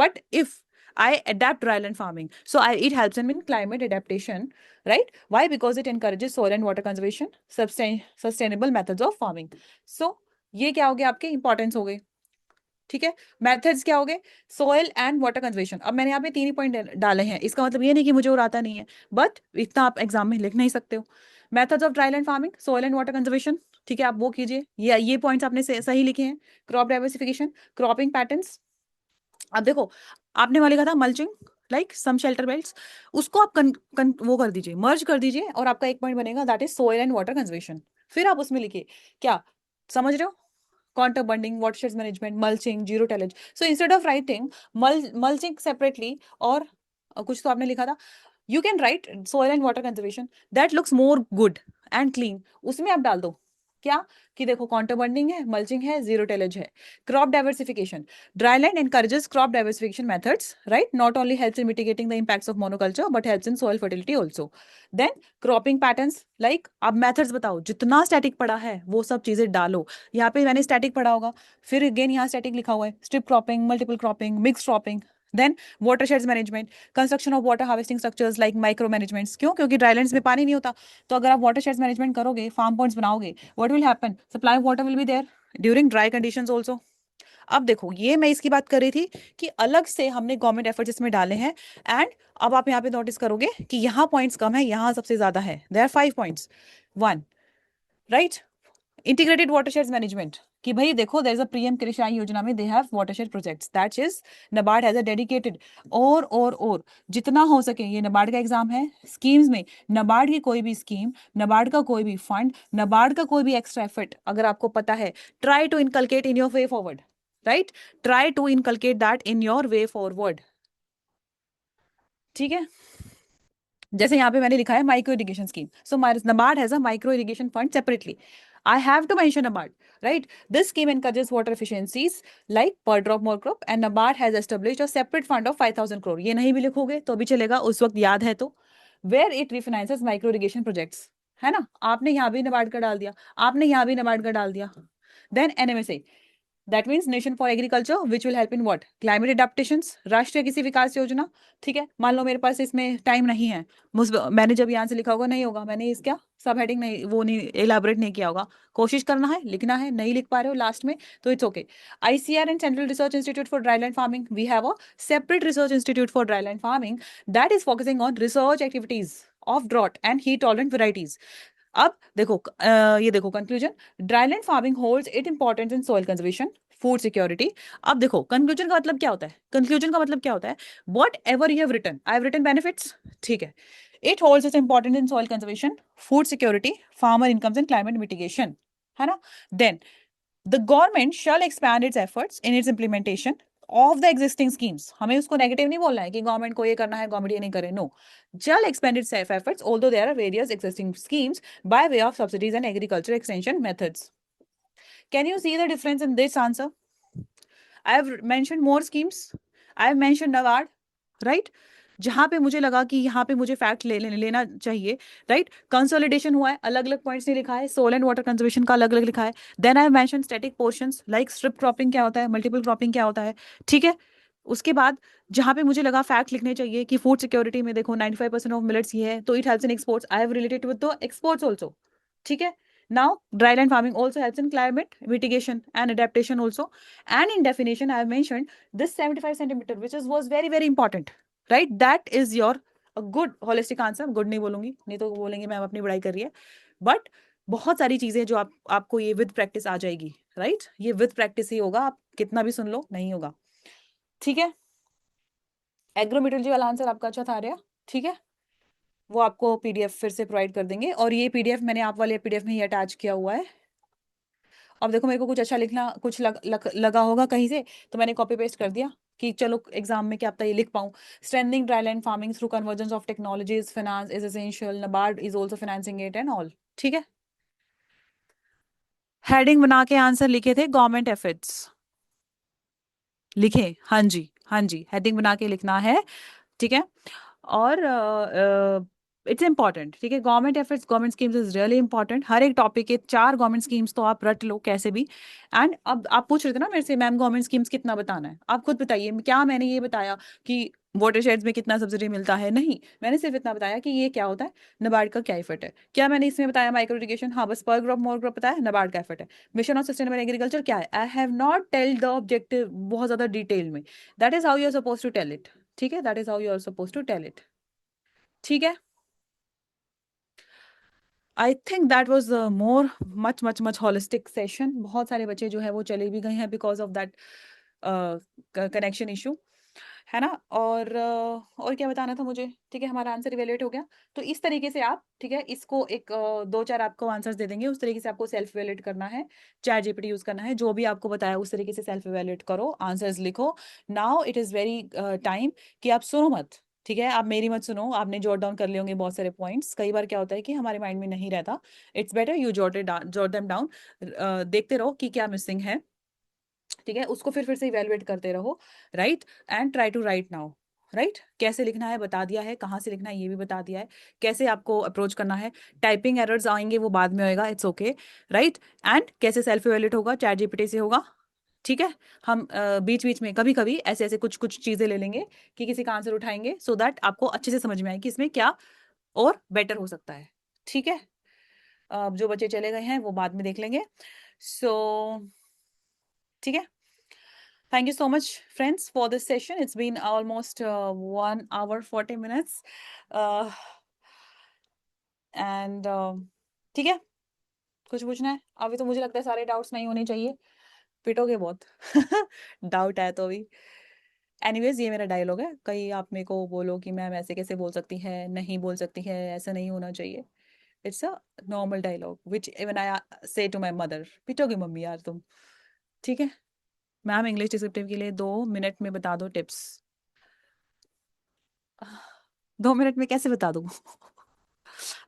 but if I adapt dryland farming, so it helps them in climate adaptation, right? Why? Because it encourages soil and water conservation, sustainable methods of farming. So ये क्या हो गया, आपके importance हो गए. ठीक है, methods क्या हो गए? Soil and water conservation. अब मैंने यहाँ पे 3 ही पॉइंट डाले हैं, इसका मतलब ये नहीं कि मुझे और आता नहीं है, बट इतना आप एग्जाम में लिख नहीं सकते हो. Methods of dryland farming, soil and water conservation, ठीक है, आप वो कीजिए. ये पॉइंट्स आपने सही लिखे हैं. Crop diversification, cropping patterns. अब देखो, आपने वाले लिखा था mulching, like some shelter belts, उसको आप वो कर दीजिए, मर्ज कर दीजिए, और आपका एक पॉइंट बनेगा, that is soil and water conservation. फिर आप उसमें लिखिए क्या, समझ रहे हो? Contour bunding, watershed management, mulching, zero tillage. So instead of writing mulching separately, or कुछ तो आपने लिखा था, you can write soil and water conservation. That looks more good and clean. उसमें आप डाल दो क्या, कि देखो कॉन्टर बंडिंग है, मल्चिंग है, जीरो टेलेज है. Crop diversification, dryland encourages crop diversification methods, right? Not only helps in mitigating the impacts of monoculture but helps in soil fertility also. Then cropping patterns, like अब methods बताओ, जितना static पढ़ा है वो सब चीजें डालो. यहाँ पे मैंने स्टैटिक पढ़ा होगा, फिर अगेन यहाँ स्टैटिक लिखा हुआ है, strip cropping, multiple cropping, mix cropping. Then watersheds management, construction of water harvesting structures like micro managements. क्यों? क्योंकि ड्राईलैंड्स में पानी नहीं होता, तो अगर आप वाटरशेड्स मैनेजमेंट करोगे, फार्म पॉइंट्स बनाओगे, what will happen? Supply of water will be there during dry conditions also. अब देखो, ये मैं इसकी बात कर रही थी कि अलग से हमने गवर्नमेंट एफर्ट्स इसमें डाले हैं. एंड अब आप यहाँ पे नोटिस करोगे कि यहाँ पॉइंट्स कम है, यहाँ सबसे ज्यादा है. There are 5 points. 1, right, integrated watersheds management, कि भाई देखो, देयर इज अ पीएम कृषि योजना में they have watershed projects, that is NABARD has a dedicated. और जितना हो सके, ये नबार्ड का एग्जाम है, स्कीम्स में नबार्ड की कोई भी स्कीम, नबार्ड का कोई भी फंड, नबार्ड का कोई भी एक्स्ट्रा एफर्ट अगर आपको पता है, try to inculcate in your way forward, right? Try to inculcate that in your way forward. ठीक है, जैसे यहाँ पे मैंने लिखा है micro irrigation scheme, so NABARD has a micro irrigation fund separately. I have to mention NABARD, right? This scheme encourages water efficiencies like per drop more crop, and NABARD has established a separate fund of 5,000 crore. ये नहीं भी लिखोगे तो भी चलेगा, उस वक्त याद है तो. Where it refinances micro irrigation projects, है ना? आपने यहाँ भी NABARD का डाल दिया, आपने यहाँ भी NABARD का डाल दिया. Then NMSA, that means nation for agriculture, which will help in what? Climate adaptations, राष्ट्रीय कृषि विकास योजना. ठीक है, मान लो मेरे पास इसमें टाइम नहीं है, मैंने जब यहाँ से लिखा होगा नहीं होगा, मैंने इसका सब हेडिंग नहीं, वो नहीं एलाबोरेट नहीं किया होगा. कोशिश करना है, लिखना है, नहीं लिख पा रहे हो लास्ट में तो it's okay. ICR and central research institute for dryland farming, we have a separate research institute for dryland farming that is focusing on research activities of drought and heat tolerant varieties. अब देखो, ये देखो conclusion, dryland farming holds it importance in soil conservation, food security. अब देखो conclusion का मतलब क्या होता है, कंक्लूजन का मतलब क्या होता है? Whatever you have written, I have written benefits, ठीक है, it holds its important in soil conservation, food security, farmer incomes and climate mitigation, है ना? Then the government shall expand its efforts in its implementation of the existing schemes. हमें उसको negative नहीं बोलना है कि गवर्नमेंट को ये करना है, गवर्नमेंट ये नहीं करे, no. Shall expand its efforts, although there are various existing schemes by way of subsidies and agriculture extension methods. Can you see the difference in this answer? I have mentioned more schemes. I have mentioned NABARD, right? जहां पे मुझे लगा कि यहाँ पे मुझे fact लेना चाहिए, राइट? कंसोलिडेशन हुआ है, अलग अलग पॉइंट्स नहीं लिखा है, सोल एंड वाटर कंजर्वेशन का अलग अलग लिखा है. Then I mention static portions like strip cropping क्या होता है, मल्टीपल क्रॉपिंग क्या होता है, ठीक है. उसके बाद जहां पे मुझे लगा फैक्ट लिखने चाहिए कि फूड सिक्योरिटी में देखो 95% ऑफ मिलेट्स ये है, तो it helps in exports, I have related with the exports also, ठीक है. Now dryland farming also helps in climate mitigation and adaptation also. And in definition I have mentioned this 75 centimeter which was very very important, right? That is your a good holistic answer. good नहीं बोलूंगी, नहीं तो बोलेंगे ma'am अपनी बड़ाई कर रही है, बट बहुत सारी चीजें जो आपको ये विद प्रैक्टिस आ जाएगी, राइट? ये विद प्रैक्टिस ही होगा, आप कितना भी सुन लो नहीं होगा. ठीक है, एग्रोमेट्रोलॉजी वाला आंसर आपका अच्छा था आर्या, ठीक है, वो आपको पीडीएफ फिर से प्रोवाइड कर देंगे, और ये पीडीएफ मैंने आप वाले पीडीएफ में ही अटैच किया हुआ है। अब देखो मेरे को कुछ अच्छा लिखना कुछ लगा होगा कहीं से, तो मैंने कॉपी पेस्ट कर दिया कि चलो एग्जाम में क्या पता ये लिख पाऊं। Strengthening dryland farming through convergence of technologies finance is essential, NABARD is also financing it and all. ठीक है, हेडिंग बना के आंसर लिखे थे गवर्नमेंट एफर्ट्स, लिखे, हाँ जी हाँ जी, हेडिंग बना के लिखना है, ठीक है। और इट्स इंपॉर्टेंट, ठीक है, government efforts government schemes is really important. हर एक टॉपिक के 4 गवर्नमेंट स्कीम्स तो आप रट लो कैसे भी। एंड अब आप पूछ रहे थे ना मेरे से, मैम गवर्नमेंट स्कीम्स कितना बताना है, आप खुद बताइए, क्या मैंने ये बताया कि वाटरशेड्स में कितना सब्सिडी मिलता है? नहीं, मैंने सिर्फ इतना बताया कि ये क्या होता है, नबार्ड का क्या इफेक्ट है। क्या मैंने इसमें बताया माइक्रो इरिगेशन? हाँ, बस पर क्रॉप मोर क्रॉप बताया, नबार्ड का इफेक्ट है। मिशन ऑन सस्टेनेबल एग्रीकल्चर क्या है? I have not tell the objective बहुत ज्यादा डिटेल में। That is how you are suppose to tell it, ठीक है, that is how you are suppose to tell it, ठीक है। I think that was more much much much holistic session. बहुत सारे बच्चे जो है वो चले भी गए हैं because of that connection issue, है ना। और क्या बताना था मुझे, ठीक है, हमारा आंसर इवेल्युएट हो गया। तो इस तरीके से आप, ठीक है, इसको एक 2-4 आपको आंसर्स दे देंगे, उस तरीके से आपको सेल्फ इवेल्युएट करना है, चैट जीपीटी यूज करना है, जो भी आपको बताया उस तरीके से सेल्फ इवेल्युएट करो, आंसर्स लिखो। Now it is very time कि आप सुनो मत, ठीक है, आप मेरी मत सुनो, आपने जॉट डाउन कर लिए होंगे बहुत सारे पॉइंट्स। कई बार क्या होता है कि हमारे माइंड में नहीं रहता, it's better you jot them down, देखते रहो कि क्या मिसिंग है, ठीक है, उसको फिर से इवेलुएट करते रहो, right, and try to write now, right. कैसे लिखना है बता दिया है, कहाँ से लिखना है ये भी बता दिया है, कैसे आपको अप्रोच करना है। टाइपिंग एरर्स आएंगे वो बाद में होएगा, इट्स ओके, राइट। एंड कैसे सेल्फ इवेल्युएट होगा, चैट जीपीटी से होगा, ठीक है। हम बीच बीच में कभी कभी ऐसे ऐसे कुछ कुछ चीजें ले लेंगे कि किसी का आंसर उठाएंगे, सो दैट आपको अच्छे से समझ में आए कि इसमें क्या और बेटर हो सकता है, ठीक है। अब जो बच्चे चले गए हैं वो बाद में देख लेंगे, सो ठीक है। Thank you so much, friends, for this session. It's been almost 1 hour 40 minutes. Uh, and ठीक है, कुछ पूछना है? अभी तो मुझे लगता है सारे डाउट्स नहीं होने चाहिए, पिटोगे बहुत डाउट है तो भी। एनीवेज, ये मेरा डायलॉग है, कहीं आप मेरे को बोलो कि मैम ऐसे कैसे बोल सकती है, नहीं बोल सकती है, ऐसा नहीं होना चाहिए। It's a normal dialogue which even I say to my mother, पिटोगे मम्मी यार तुम, ठीक है। मैम इंग्लिश डिस्क्रिप्टिव के लिए 2 मिनट में बता दो टिप्स। 2 मिनट में कैसे बता दूं?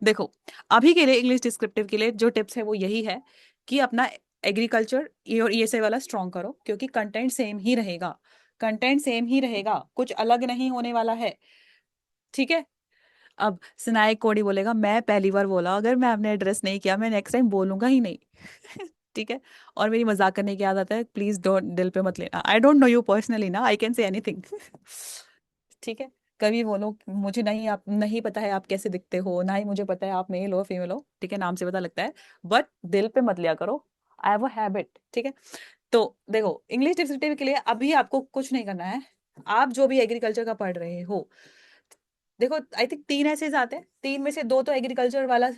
देखो, अभी के लिए इंग्लिश डिस्क्रिप्टिव के लिए जो टिप्स है वो यही है कि अपना एग्रीकल्चर और ईएसआई वाला स्ट्रॉन्ग करो, क्योंकि कंटेंट सेम ही रहेगा, कंटेंट सेम ही रहेगा, कुछ अलग नहीं होने वाला है, ठीक है। अब सिनाए कोडी बोलेगा मैं पहली बार बोला, अगर मैं आपने एड्रेस नहीं किया मैं नेक्स्ट टाइम बोलूंगा ही नहीं ठीक है। और मेरी मजाक करने की आदत है, प्लीज डोंट दिल पे मत लेना, I don't know you personally ना, आई कैन से एनीथिंग ठीक है। कभी बोलो मुझे नहीं, आप नहीं पता है आप कैसे दिखते हो, ना ही मुझे पता है आप मेल हो फीमेल हो, ठीक है, नाम से पता लगता है, बट दिल पे मत लिया करो, आई हैव अ हैबिट, ठीक है। तो देखो, इंग्लिश डिक्शनरी के लिए अभी आपको कुछ नहीं करना है, आप जो भी एग्रीकल्चर का पढ़ रहे हो, देखो आई थिंक 3 ऐसे आते हैं, 3 में से 2 तो एग्रीकल्चर वाला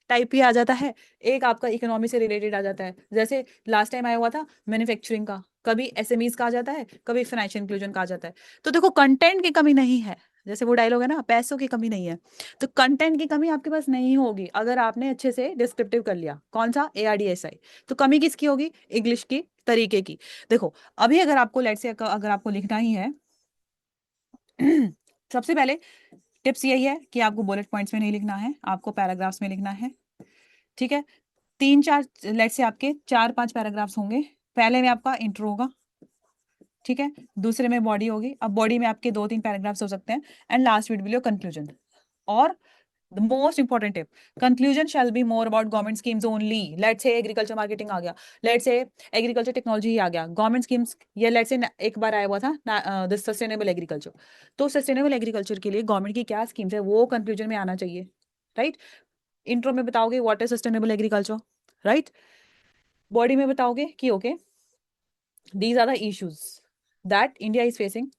टाइप ही आ जाता है, एक आपका इकोनॉमी से रिलेटेड आ जाता है, जैसे लास्ट टाइम आया हुआ था मैन्युफैक्चरिंग का, कभी एसएमईज का आ जाता है, कभी फाइनेंशियल इंक्लूजन का आ जाता है। तो देखो कंटेंट की कमी नहीं है, जैसे वो डायलॉग है ना, पैसों की कमी नहीं है, तो कंटेंट की कमी आपके पास नहीं होगी अगर आपने अच्छे से डिस्क्रिप्टिव कर लिया। कौन सा? एआरडीएसआई। तो कमी किसकी होगी? इंग्लिश की तरीके की। देखो, अभी अगर आपको लेट से अगर आपको लिखना ही है सबसे पहले टिप्स यही है कि आपको बुलेट पॉइंट्स में नहीं लिखना है, आपको पैराग्राफ्स में लिखना है, ठीक है। 3-4 लेट से आपके 4-5 पैराग्राफ्स होंगे, पहले में आपका इंट्रो होगा, ठीक है, दूसरे में बॉडी होगी, अब बॉडी में आपके 2-3 पैराग्राफ्स हो सकते हैं, and last will be your conclusion. और the most important tip, conclusion shall be more about government schemes only. Let's say agriculture marketing आ गया, लेट्स से एग्रीकल्चर टेक्नोलॉजी ही आ गया, गवर्नमेंट स्कीम्स, ये लेट्स से एक बार आया हुआ था दिस सस्टेनेबल एग्रीकल्चर, तो सस्टेनेबल एग्रीकल्चर के लिए गवर्नमेंट की क्या स्कीम्स है वो कंक्लूजन में आना चाहिए, राइट। इंट्रो में बताओगे what is sustainable agriculture, right. Body में बताओगे कि okay, these are the issues that India is facing.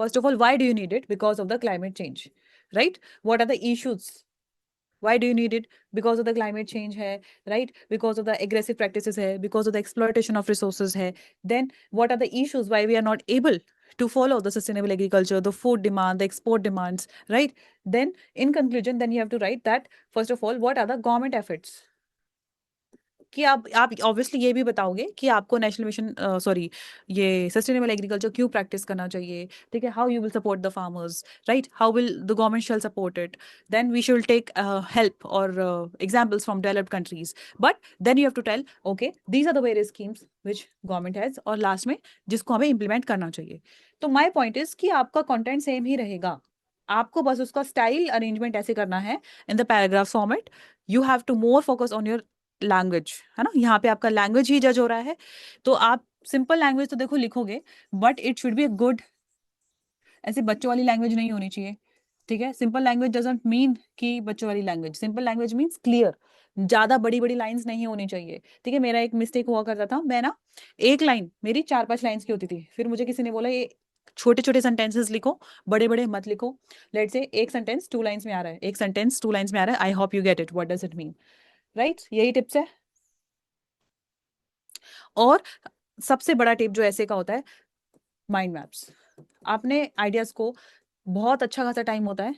First of all, why do you need it? Because of the climate change, right? What are the issues? Why do you need it? Because of the climate change hai, right? Because of the aggressive practices hai, because of the exploitation of resources hai. Then what are the issues why we are not able to follow the sustainable agriculture, the food demand, the export demands, right? Then in conclusion, then you have to write that first of all, what are the government efforts? कि आप obviously ये भी बताओगे कि आपको national mission sorry ये sustainable agriculture क्यों practice करना चाहिए, ठीक है? How you will support the farmers, right? How will the government shall support it? Then we should take help और examples from developed countries, but then you have to tell okay these are the various schemes which government has, और last में जिसको हमें implement करना चाहिए। तो माई point is कि आपका कॉन्टेंट सेम ही रहेगा, आपको बस उसका स्टाइल अरेंजमेंट ऐसे करना है in the paragraph format. You have to more focus on your language, है ना? यहाँ पे आपका लैंग्वेज ही जज हो रहा है, तो आप सिंपल लैंग्वेज तो देखो लिखोगे, but it should be a good, ऐसे बच्चों वाली लैंग्वेज नहीं होनी चाहिए, ठीक है? सिंपल लैंग्वेज डजंट मीन कि बच्चों वाली language, simple language means clear, ज्यादा बड़ी बड़ी लाइंस नहीं होनी चाहिए, ठीक है? मेरा एक मिस्टेक हुआ करता था, मैं ना एक लाइन मेरी 4-5 लाइंस की होती थी, फिर मुझे किसी ने बोला ये छोटे छोटे सेंटेंसेस लिखो, बड़े बड़े मत लिखो। लेट्स से एक सेंटेंस 2 लाइंस में आ रहा है, एक सेंटेंस 2 लाइंस में आ रहा है, आई hope you get it, what does it mean, right? यही टिप्स है। और सबसे बड़ा टिप जो ऐसे का होता है, माइंड मैप्स। आपने आइडियाज को, बहुत अच्छा खासा टाइम होता है,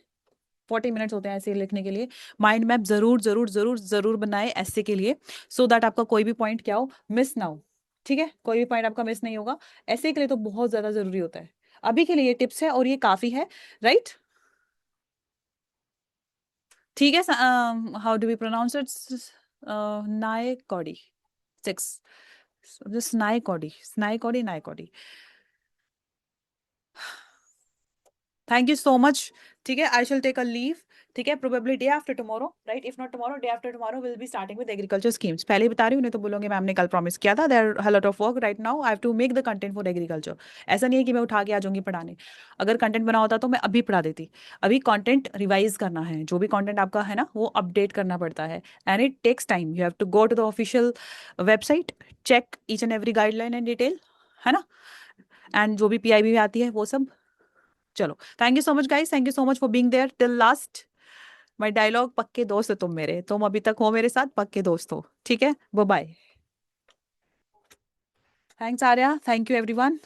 40 मिनट्स होते हैं ऐसे लिखने के लिए, माइंड मैप जरूर जरूर जरूर जरूर बनाए ऐसे के लिए, सो दैट आपका कोई भी पॉइंट क्या हो, मिस ना हो, ठीक है? कोई भी पॉइंट आपका मिस नहीं होगा, ऐसे के लिए तो बहुत ज्यादा जरूरी होता है। अभी के लिए ये टिप्स है और ये काफी है, राइट? ठीक है, how do we pronounce it? नायकॉडी 6, स्नाइकॉडी, स्नाइकॉडी, नायकॉडी। थैंक यू सो मच, ठीक है? I shall take a leave, ठीक है? Probably day after tomorrow, right? If not tomorrow, day after tomorrow will be starting with agriculture schemes. पहले ही बता रही हूँ, नहीं तो बोलोगे मैम ने कल प्रॉमिस किया था। There a lot of work right now, I have to make the content for agriculture. ऐसा नहीं है कि मैं उठा के आ जाऊंगी पढ़ाने, अगर कंटेंट बना होता तो मैं अभी पढ़ा देती। अभी कंटेंट रिवाइज करना है, जो भी कंटेंट आपका है ना वो अपडेट करना पड़ता है, and it takes time. You have to go to the official website, check each and every guideline and detail, है ना? एंड जो भी पीआईबी में आती है वो सब। चलो, thank you so much guys, thank you so much for being there till last. My dialogue, पक्के दोस्त हो तुम मेरे, तुम अभी तक हो मेरे साथ, पक्के दोस्त हो, ठीक है? Bye bye. Thanks Arya, thank you everyone.